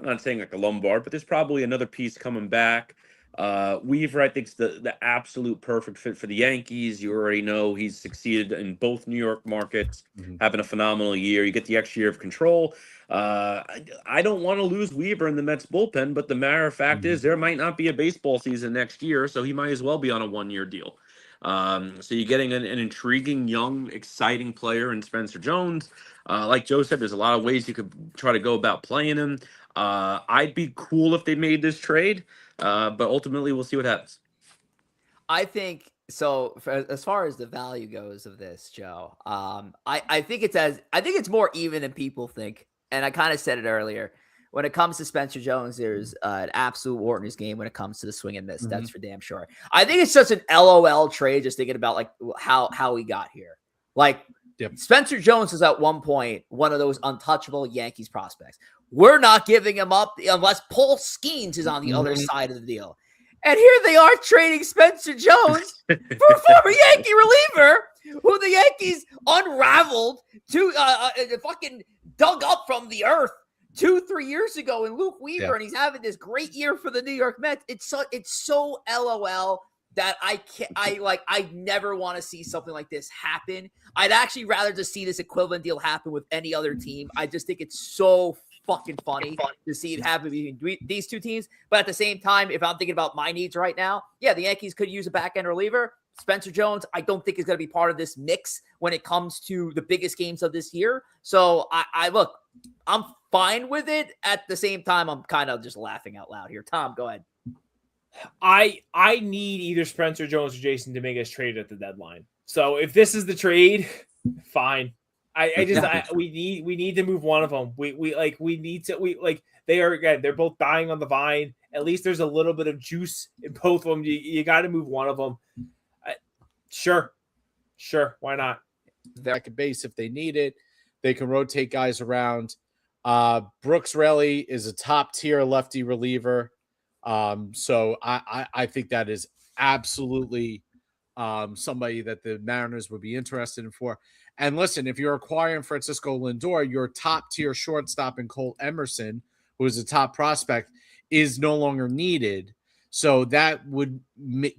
not saying like a Lombard, but there's probably another piece coming back. Weaver, I think, is the absolute perfect fit for the Yankees. You already know he's succeeded in both New York markets, having a phenomenal year. You get the extra year of control. I don't want to lose Weaver in the Mets bullpen, but the matter of fact is there might not be a baseball season next year, so he might as well be on a 1-year deal. So you're getting an intriguing, young, exciting player in Spencer Jones. Like Joe said, there's a lot of ways you could try to go about playing him. I'd be cool if they made this trade, but ultimately we'll see what happens. I think so. As far as the value goes of this, Joe, I think it's more even than people think. And I kind of said it earlier. When it comes to Spencer Jones, there's an absolute war in his game when it comes to the swing and miss. That's for damn sure. I think it's just an LOL trade, just thinking about like how he got here. Like Spencer Jones is at one point one of those untouchable Yankees prospects. We're not giving him up unless Paul Skeens is on the other side of the deal. And here they are trading Spencer Jones for a former Yankee reliever who the Yankees unraveled to fucking dug up from the earth 2-3 years ago in Luke Weaver, and he's having this great year for the New York Mets. It's so LOL that I never want to see something like this happen. I'd actually rather just see this equivalent deal happen with any other team. I just think it's so fucking funny to see it happen between these two teams. But at the same time, if I'm thinking about my needs right now, yeah, the Yankees could use a back-end reliever. Spencer Jones, I don't think is going to be part of this mix when it comes to the biggest games of this year. So look, I'm fine with it. At the same time, I'm kind of just laughing out loud here. Tom, go ahead. I need either Spencer Jones or Jason Dominguez traded at the deadline. So if this is the trade, fine. We need to move one of them. They're both dying on the vine. At least there's a little bit of juice in both of them. You got to move one of them. Sure. Why not? Back at base if they need it. They can rotate guys around. Brooks Raley is a top tier lefty reliever. So I think that is absolutely somebody that the Mariners would be interested in for. And listen, if you're acquiring Francisco Lindor, your top tier shortstop in Cole Emerson, who is a top prospect, is no longer needed. So that would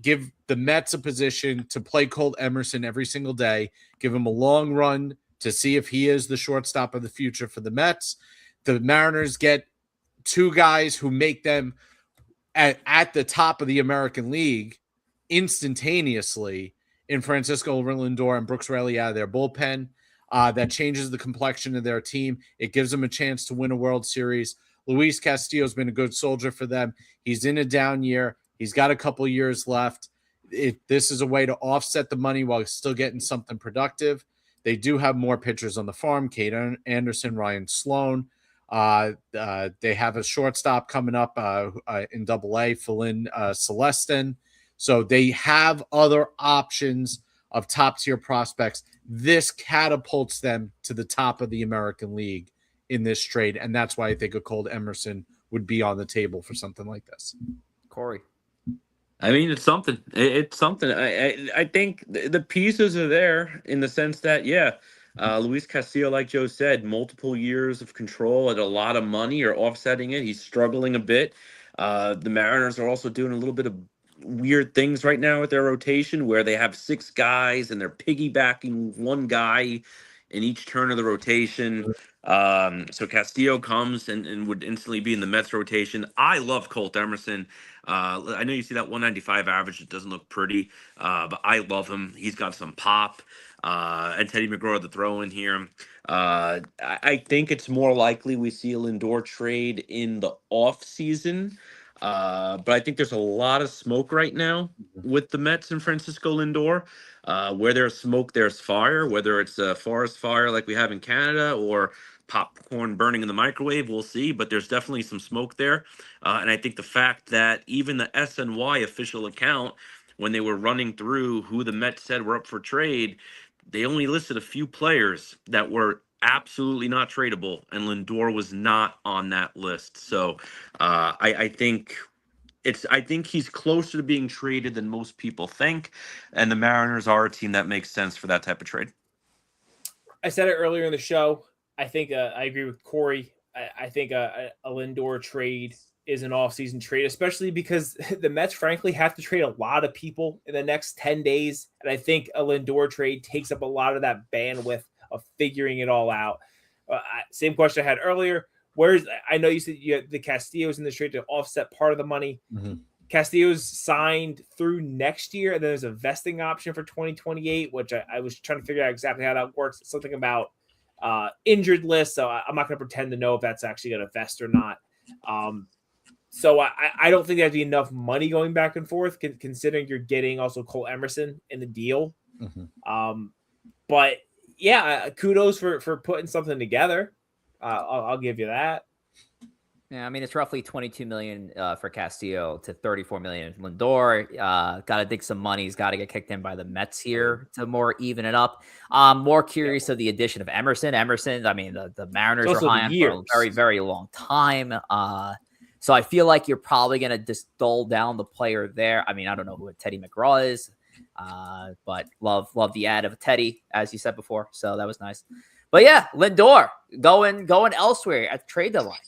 give the Mets a position to play Cole Emerson every single day, give him a long run to see if he is the shortstop of the future for the Mets. The Mariners get two guys who make them at the top of the American League instantaneously in Francisco Lindor and Brooks Raley out of their bullpen. That changes the complexion of their team. It gives them a chance to win a World Series. Luis Castillo's been a good soldier for them. He's in a down year. He's got a couple years left. This is a way to offset the money while still getting something productive. They do have more pitchers on the farm, Kate Anderson, Ryan Sloan. They have a shortstop coming up in Double-A, Philin Celestin. So they have other options of top-tier prospects. This catapults them to the top of the American League in this trade, and that's why I think a Cole Emerson would be on the table for something like this. Corey. I mean, it's something. It's something. I think the pieces are there in the sense that, yeah, Luis Castillo, like Joe said, multiple years of control at a lot of money are offsetting it. He's struggling a bit. The Mariners are also doing a little bit of weird things right now with their rotation where they have 6 guys and they're piggybacking one guy in each turn of the rotation. So Castillo comes and would instantly be in the Mets rotation. I love Colt Emerson. I know you see that 195 average. It doesn't look pretty, but I love him. He's got some pop. And Teddy McGraw, the throw in here. I think it's more likely we see a Lindor trade in the off season. But I think there's a lot of smoke right now with the Mets and Francisco Lindor. Where there's smoke, there's fire, whether it's a forest fire like we have in Canada or popcorn burning in the microwave, we'll see. But there's definitely some smoke there. And I think the fact that even the SNY official account, when they were running through who the Mets said were up for trade, they only listed a few players that were absolutely not tradable, and Lindor was not on that list. So I think he's closer to being traded than most people think, and the Mariners are a team that makes sense for that type of trade. I said it earlier in the show. I think I agree with Corey. I think a Lindor trade is an off-season trade, especially because the Mets, frankly, have to trade a lot of people in the next 10 days. And I think a Lindor trade takes up a lot of that bandwidth of figuring it all out. Same question I had earlier. I know you said you had the Castillo's in the trade to offset part of the money. Mm-hmm. Castillo's signed through next year, and then there's a vesting option for 2028, which I was trying to figure out exactly how that works. It's something about injured list, so I'm not going to pretend to know if that's actually going to vest or not. So I don't think there'd be enough money going back and forth, considering you're getting also Cole Emerson in the deal. Mm-hmm. But yeah, kudos for putting something together. I'll give you that. Yeah, I mean, it's roughly $22 million for Castillo to $34 million. Lindor got to dig some money. He's got to get kicked in by the Mets here to more even it up. More curious of the addition of Emerson. I mean, the Mariners are high on for a very, very long time. So I feel like you're probably going to just dull down the player there. I mean, I don't know who Teddy McGraw is, but love the ad of Teddy, as you said before. So that was nice. But yeah, Lindor going elsewhere at the trade deadline.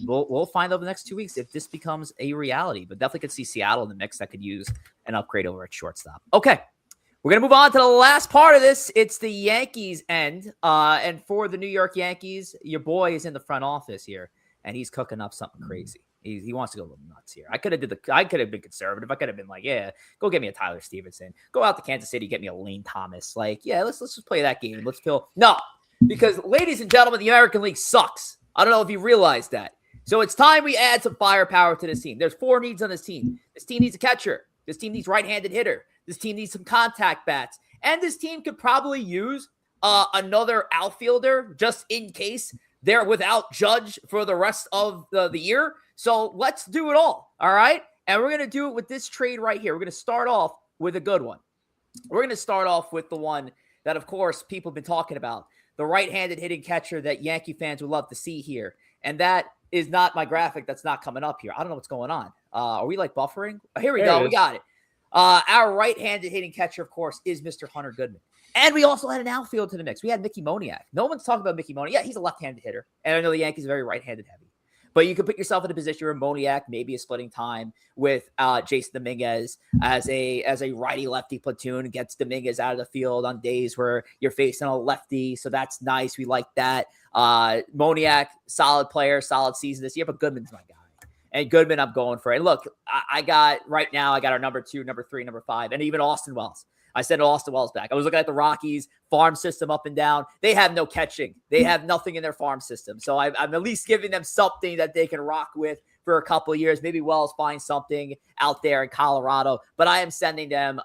We'll find out the next 2 weeks if this becomes a reality. But definitely could see Seattle in the mix that could use an upgrade over at shortstop. Okay, we're gonna move on to the last part of this. It's the Yankees end, and for the New York Yankees, your boy is in the front office here, and he's cooking up something crazy. He wants to go a little nuts here. I could have been conservative. I could have been like, yeah, go get me a Tyler Stevenson. Go out to Kansas City, get me a Lane Thomas. Like, yeah, let's just play that game. Let's kill. No, because ladies and gentlemen, the American League sucks. I don't know if you realize that. So it's time we add some firepower to this team. There's 4 needs on this team. This team needs a catcher. This team needs right-handed hitter. This team needs some contact bats. And this team could probably use another outfielder just in case they're without Judge for the rest of the year. So let's do it all right? And we're going to do it with this trade right here. We're going to start off with a good one. We're going to start off with the one that, of course, people have been talking about, the right-handed hitting catcher that Yankee fans would love to see here. And that is not my graphic that's not coming up here. I don't know what's going on. Are we like buffering? Oh, here we go. We got it. Our right-handed hitting catcher, of course, is Mr. Hunter Goodman. And we also had an outfield to the mix. We had Mickey Moniak. No one's talking about Micky Moniak. Yeah, he's a left-handed hitter. And I know the Yankees are very right-handed heavy. But you can put yourself in a position where Moniak maybe is splitting time with Jason Dominguez as a righty-lefty platoon, gets Dominguez out of the field on days where you're facing a lefty. So that's nice. We like that. Moniak, solid player, solid season this year, but Goodman's my guy. And Goodman, I'm going for it. Look, I got our number 2, number 3, number 5, and even Austin Wells. I sent Austin Wells back. I was looking at the Rockies farm system up and down. They have no catching. They have nothing in their farm system. So I'm at least giving them something that they can rock with for a couple of years. Maybe Wells finds something out there in Colorado. But I am sending them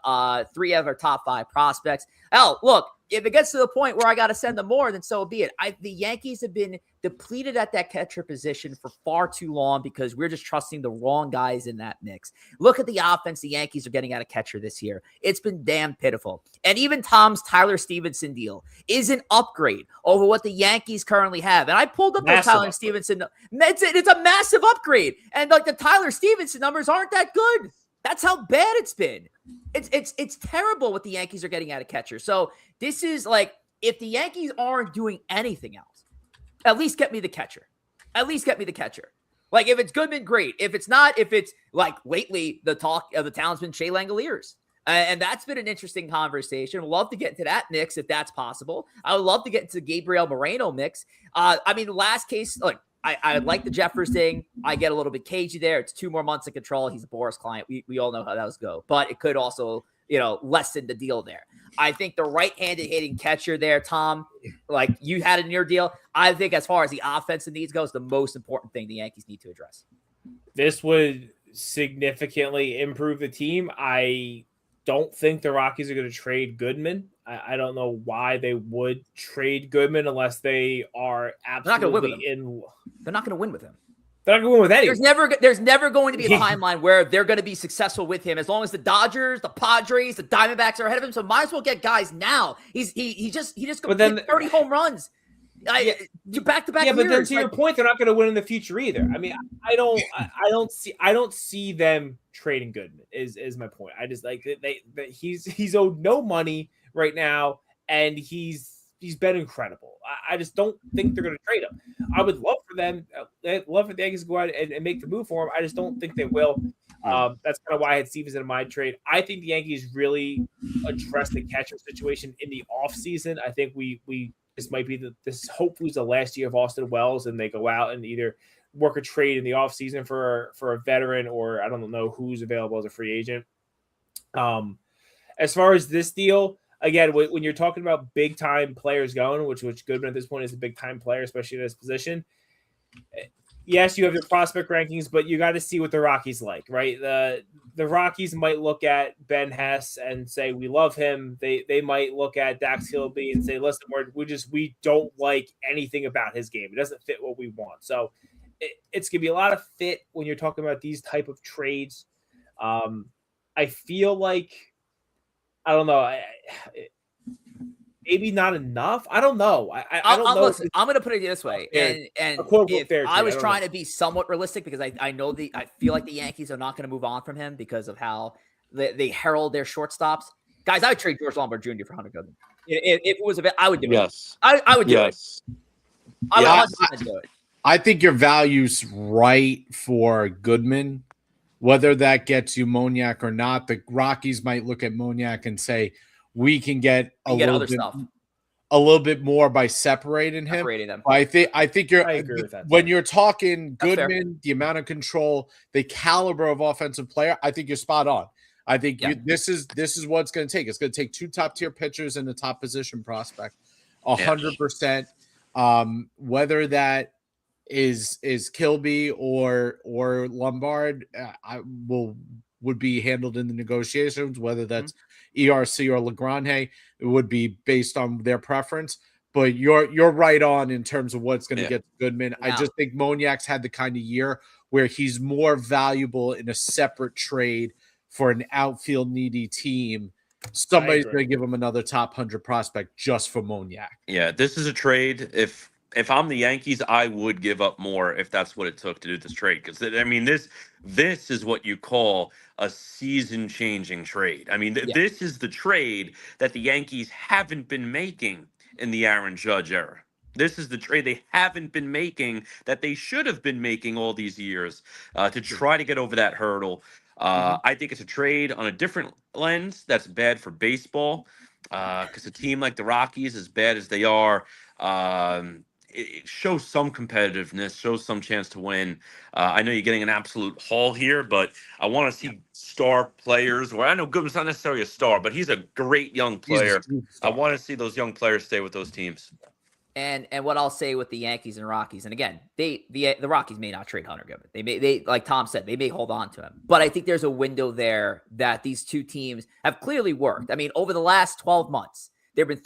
3 of our top 5 prospects. Hell, look, if it gets to the point where I got to send them more, then so be it. The Yankees have been depleted at that catcher position for far too long because we're just trusting the wrong guys in that mix. Look at the offense the Yankees are getting out of catcher this year. It's been damn pitiful. And even Tom's Tyler Stevenson deal is an upgrade over what the Yankees currently have. And I pulled up those Tyler Stevenson. It's a massive upgrade. And like the Tyler Stevenson numbers aren't that good. That's how bad it's been. It's terrible what the Yankees are getting out of catcher. So this is like, if the Yankees aren't doing anything else, at least get me the catcher. At least get me the catcher. Like, if it's Goodman, great. If it's not, if it's like lately, the talk of the town's been Shea Langoliers. And that's been an interesting conversation. I'd love to get into that mix if that's possible. I would love to get into the Gabriel Moreno mix. I mean, the last case, like, I like the Jeffers thing. I get a little bit cagey there. It's 2 more months of control. He's a Boris client. We all know how those go. But it could also, lessen the deal there. I think the right-handed hitting catcher there, Tom, like you had in your deal, I think as far as the offensive needs goes, the most important thing the Yankees need to address. This would significantly improve the team. I don't think the Rockies are going to trade Goodman. I don't know why they would trade Goodman unless they are absolutely They're not going to win with him. They're not going to win with anyone. There's never going to be a timeline where they're going to be successful with him, as long as the Dodgers, the Padres, the Diamondbacks are ahead of him. So might as well get guys now. He just hit 30 home runs. You back-to-back. Yeah, but then to your point, they're not going to win in the future either. I mean, I don't see them trading Goodman. Is my point. I just like he's owed no money right now, and he's been incredible. I just don't think they're going to trade him. I would love for them. I'd love for the Yankees to go out and make the move for him. I just don't think they will. That's kind of why I had Stevenson in my trade. I think the Yankees really addressed the catcher situation in the offseason. I think this might be this hopefully is the last year of Austin Wells, and they go out and either work a trade in the offseason for a veteran, or I don't know who's available as a free agent. As far as this deal, again, when you're talking about big time players going, which Goodman at this point is a big time player, especially in this position. Yes, you have your prospect rankings, but you got to see what the Rockies like, right? The Rockies might look at Ben Hess and say, we love him. They might look at Dax Hilby and say, listen, we don't like anything about his game. It doesn't fit what we want. So it's going to be a lot of fit when you're talking about these type of trades. I feel like, I don't know. Maybe not enough. I don't know. I don't know. Listen, I'm going to put it this way. And if I was trying to be somewhat realistic, because I feel like the Yankees are not going to move on from him because of how they herald their shortstops. Guys, I would trade George Lombard Jr. for Hunter Goodman. If it was I would do it. Yes. I would do it. I would 100% do it. I think your value's right for Goodman. Whether that gets you Moniak or not, the Rockies might look at Moniak and say, we can get a little bit more by separating him. Them. I think when you're talking That's Goodman, fair. The amount of control, the caliber of offensive player, I think you're spot on. I think this is what it's going to take. It's going to take 2 top-tier pitchers and a top position prospect, 100%. Whether that is Kilby or Lombard, would be handled in the negotiations. Whether that's ERC or Legrand, it would be based on their preference. But you're right on in terms of what's going to get Goodman. Wow. I just think Moniak's had the kind of year where he's more valuable in a separate trade for an outfield needy team. Somebody's going to give him another top 100 prospect just for Moniak. Yeah, this is a trade. If if I'm the Yankees, I would give up more if that's what it took to do this trade. Because I mean, this is what you call a season-changing trade. I mean, this is the trade that the Yankees haven't been making in the Aaron Judge era. This is the trade they haven't been making that they should have been making all these years to try to get over that hurdle. I think it's a trade on a different lens that's bad for baseball because a team like the Rockies, as bad as they are, it shows some competitiveness, shows some chance to win. I know you're getting an absolute haul here, but I want to see star players. Well, I know Goodman's not necessarily a star, but he's a great young player. I want to see those young players stay with those teams. And what I'll say with the Yankees and Rockies, and again, the Rockies may not trade Hunter Goodman. They like Tom said, they may hold on to him. But I think there's a window there that these two teams have clearly worked. I mean, over the last 12 months, there have been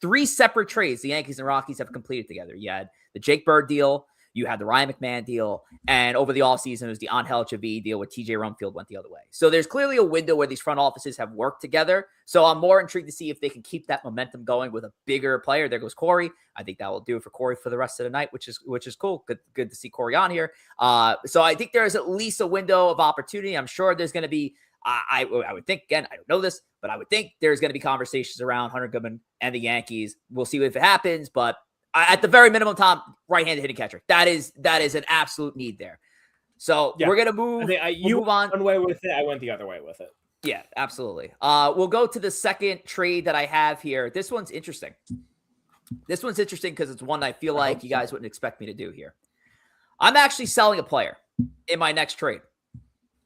three separate trades the Yankees and Rockies have completed together. You had the Jake Bird deal, you had the Ryan McMahon deal, and over the offseason, it was the Angel Javi deal where TJ Rumfield went the other way. So there's clearly a window where these front offices have worked together. So I'm more intrigued to see if they can keep that momentum going with a bigger player. There goes Corey. I think that will do it for Corey for the rest of the night, which is cool. Good to see Corey on here. So I think there is at least a window of opportunity. I'm sure there's going to be, I would think, again, I don't know this, but I would think there's going to be conversations around Hunter Goodman and the Yankees. We'll see if it happens, but at the very minimum, Tom, right-handed hitting catcher. That is an absolute need there. So we're going to move. You move on. One way with it. I went the other way with it. Yeah, absolutely. We'll go to the second trade that I have here. This one's interesting. This one's interesting because it's one I feel like you guys wouldn't expect me to do here. I'm actually selling a player in my next trade.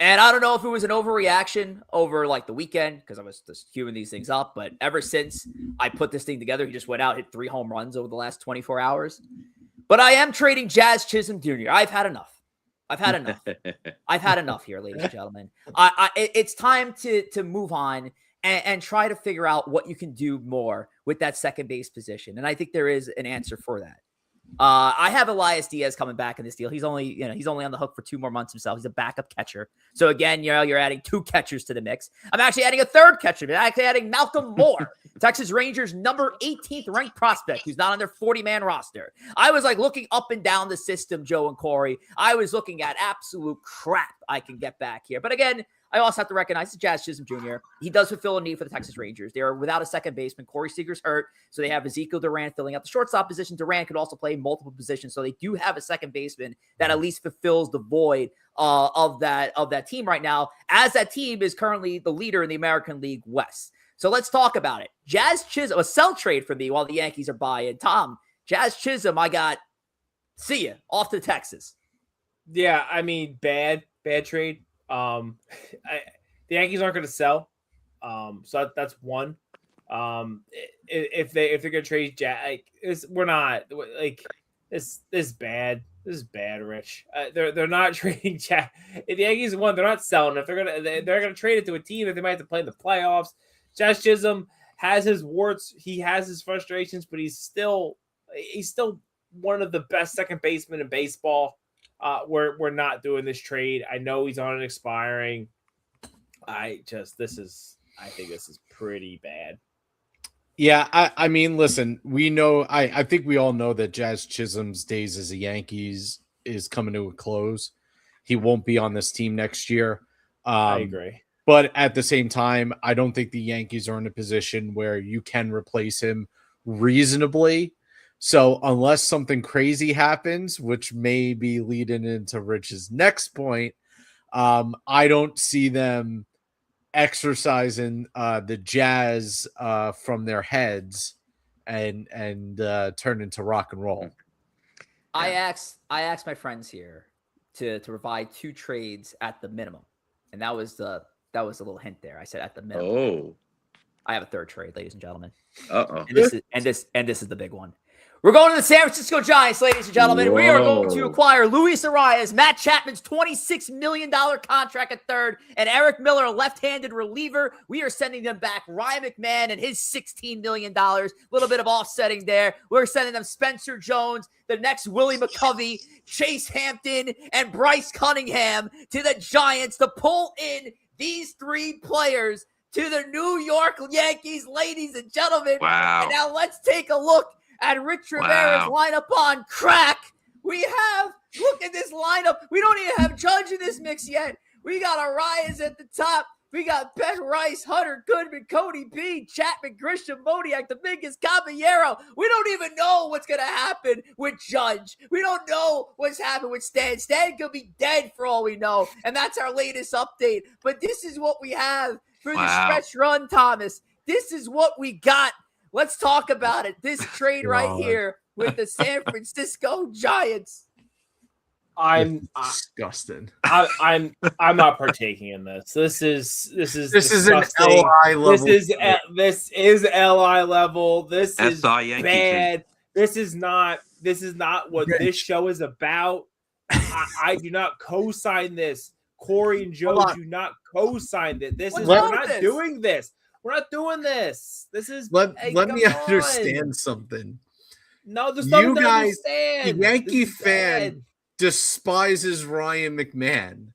And I don't know if it was an overreaction over like the weekend because I was just queuing these things up. But ever since I put this thing together, he just went out, hit 3 home runs over the last 24 hours. But I am trading Jazz Chisholm Jr. I've had enough. I've had enough here, ladies and gentlemen. It's time to move on and try to figure out what you can do more with that second base position. And I think there is an answer for that. I have Elias Diaz coming back in this deal. He's only on the hook for 2 more months himself. He's a backup catcher. So again, you're adding 2 catchers to the mix. I'm actually adding a 3rd catcher. I'm actually adding Malcolm Moore, Texas Rangers number 18th ranked prospect, who's not on their 40-man roster. I was like looking up and down the system, Joe and Corey. I was looking at absolute crap I can get back here. But again, I also have to recognize Jazz Chisholm Jr. He does fulfill a need for the Texas Rangers. They are without a second baseman. Corey Seager's hurt, so they have Ezekiel Duran filling out the shortstop position. Duran could also play multiple positions, so they do have a second baseman that at least fulfills the void of that team right now, as that team is currently the leader in the American League West. So let's talk about it. Jazz Chisholm, a sell trade for me while the Yankees are buying. Tom, Jazz Chisholm, I got. See ya. Off to Texas. Yeah, I mean, bad trade. The Yankees aren't going to sell, so that's one. If they're going to trade Jack, we're not like this is bad. This is bad, Rich. They're not trading Jack. If the Yankees won, they're not selling. If they're gonna trade it to a team that they might have to play in the playoffs. Jazz Chisholm has his warts. He has his frustrations, but he's still one of the best second basemen in baseball. We're not doing this trade. I know he's on an expiring. I think this is pretty bad. Yeah, I mean, listen, we know. I think we all know that Jazz Chisholm's days as a Yankees is coming to a close. He won't be on this team next year. I agree. But at the same time, I don't think the Yankees are in a position where you can replace him reasonably. So unless something crazy happens, which may be leading into Rich's next point, I don't see them exercising the Jazz from their heads and turn into rock and roll. I asked my friends here to provide 2 trades at the minimum, and that was a little hint there. I said at the minimum. Oh, I have a 3rd trade, ladies and gentlemen. Uh-oh. And this is the big one. We're going to the San Francisco Giants, ladies and gentlemen. Whoa. We are going to acquire Luis Arias, Matt Chapman's $26 million contract at 3rd, and Eric Miller, a left-handed reliever. We are sending them back Ryan McMahon and his $16 million. A little bit of offsetting there. We're sending them Spencer Jones, the next Willie McCovey, Chase Hampton, and Bryce Cunningham to the Giants to pull in these 3 players to the New York Yankees, ladies and gentlemen. Wow. And now let's take a look and Rich Rivera's lineup on crack. Look at this lineup. We don't even have Judge in this mix yet. We got Arias at the top. We got Ben Rice, Hunter Goodman, Cody B, Chapman, Grisham, Modiak, the biggest Caballero. We don't even know what's going to happen with Judge. We don't know what's happened with Stan. Stan could be dead for all we know, and that's our latest update. But this is what we have for the stretch run, Thomas. This is what we got. Let's talk about it. This trade right here with the San Francisco Giants. I'm disgusting. I'm not partaking in this. This is an LI level. This is LI level. This is bad. This is not what this show is about. I do not co-sign this. Corey and Joe do not co-sign it. We're not doing this. We're not doing this. This is let me understand something. No, there's nothing to guys, understand. The Yankee fan despises Ryan McMahon.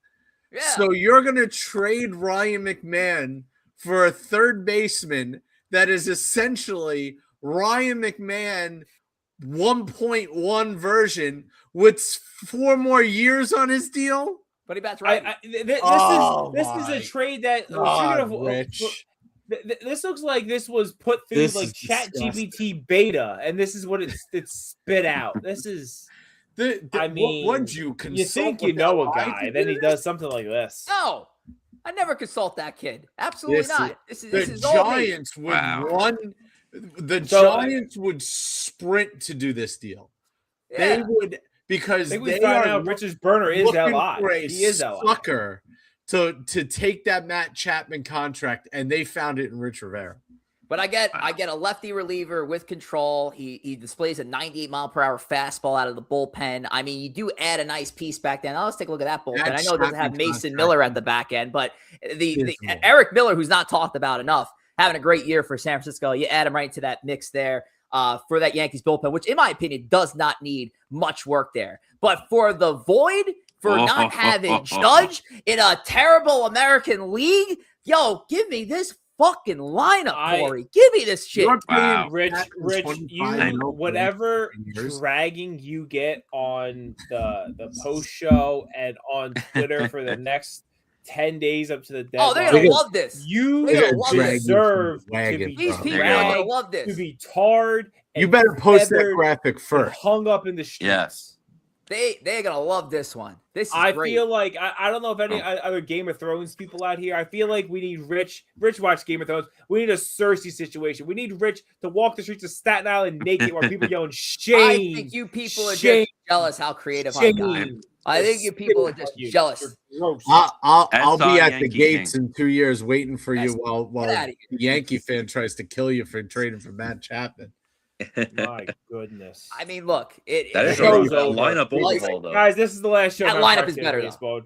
Yeah. So you're going to trade Ryan McMahon for a third baseman that is essentially Ryan McMahon 1.1 version with 4 more years on his deal? But he bats right. This is a trade that Rich. This looks like this was put through ChatGPT beta, and this is what it's spit out. This is. You think you know a guy, then he does something like this. No, I never consult that kid. Absolutely not. This is Giants would run. The Giants would sprint to do this deal. Yeah. They would because I think we they found are out Rich's burner is LI. He is LI. Sucker to take that Matt Chapman contract, and they found it in Rich Rivera. But I get a lefty reliever with control. He displays a 98-mile-per-hour fastball out of the bullpen. I mean, you do add a nice piece back then. Let's take a look at that bullpen. I know it doesn't have Mason Miller at the back end, but the Eric Miller, who's not talked about enough, having a great year for San Francisco. You add him right into that mix there for that Yankees bullpen, which, in my opinion, does not need much work there. But for the void, for not having Judge in a terrible American league, give me this fucking lineup, Corey. Give me this shit. Rich, whatever dragging you get on the post show and on Twitter for the next 10 days up to the deadline. Oh, they're gonna love this. You deserve to be these people are gonna love this. To be tarred. You better post that graphic first. Hung up in the streets. Yes. They're gonna love this one. This is great. Feel like I don't know if any other Game of Thrones people out here. I feel like we need Rich watch Game of Thrones. We need a Cersei situation. We need Rich to walk the streets of Staten Island naked while people yelling shame. I think you people are just jealous how creative I got. I think you people are just jealous. I'll be at the gates in 2 years waiting for you while the Yankee fan tries to kill you for trading for Matt Chapman. My goodness. I mean, look, that is a lineup overhaul, though. Guys, this is the last show. That lineup is better, though.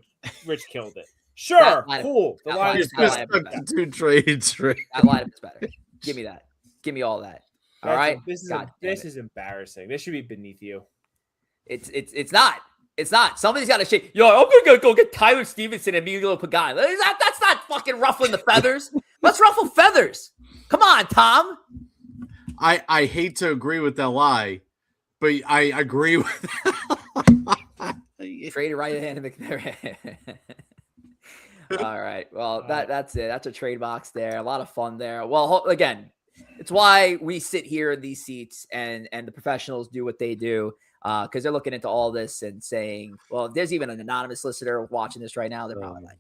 Rich killed it. Sure, cool. The lineup is better. 2 trades. That lineup is better. Give me that. Give me all that. All right. This is embarrassing. This should be beneath you. It's not. It's not. Somebody's got to shake. I'm gonna go get Tyler Stevenson and Emilio Pagan. That's not fucking ruffling the feathers. Let's ruffle feathers. Come on, Tom. I hate to agree with that lie, but I agree with Traded right hand to McMahon. All right. Well, that's it. That's a trade box there. A lot of fun there. Well, again, it's why we sit here in these seats and the professionals do what they do. Because they're looking into all this and saying, well, if there's even an anonymous listener watching this right now, they're probably like,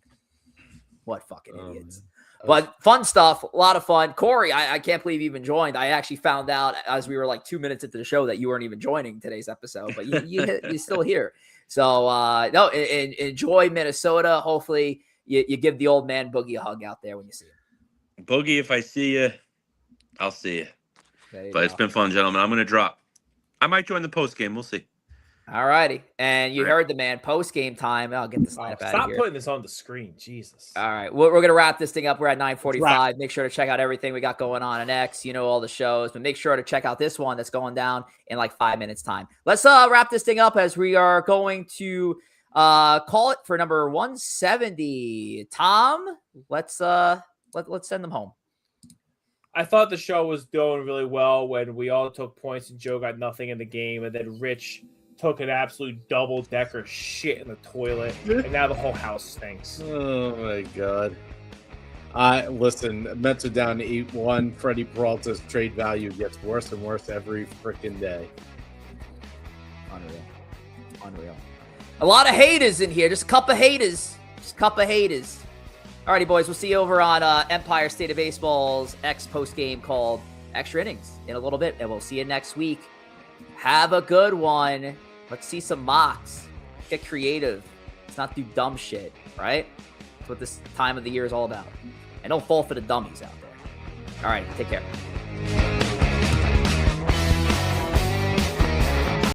what fucking idiots. But fun stuff, a lot of fun. Corey, I can't believe you even joined. I actually found out as we were like 2 minutes into the show that you weren't even joining today's episode, but you're still here. So, enjoy Minnesota. Hopefully you give the old man Boogie a hug out there when you see him. Boogie, if I see you, I'll see you. But it's been fun, gentlemen. I'm going to drop. I might join the post game. We'll see. All righty. And you heard the man, post game time. I'll get this lineup out of here. Stop putting this on the screen. Jesus. All right. We're going to wrap this thing up. We're at 9:45. Make sure to check out everything we got going on X. You know, all the shows, but make sure to check out this one that's going down in like 5 minutes time. Let's wrap this thing up as we are going to call it for number 170. Tom, let's send them home. I thought the show was doing really well when we all took points and Joe got nothing in the game, and then Rich took an absolute double-decker shit in the toilet, and now the whole house stinks. Oh my god. Listen, Mets are down to 8-1. Freddie Peralta's trade value gets worse and worse every freaking day. Unreal. A lot of haters in here. Just a couple haters. Alrighty, boys. We'll see you over on Empire State of Baseball's post game called Extra Innings in a little bit, and we'll see you next week. Have a good one. Let's see some mocks. Get creative. Let's not do dumb shit, right? That's what this time of the year is all about. And don't fall for the dummies out there. All right, take care.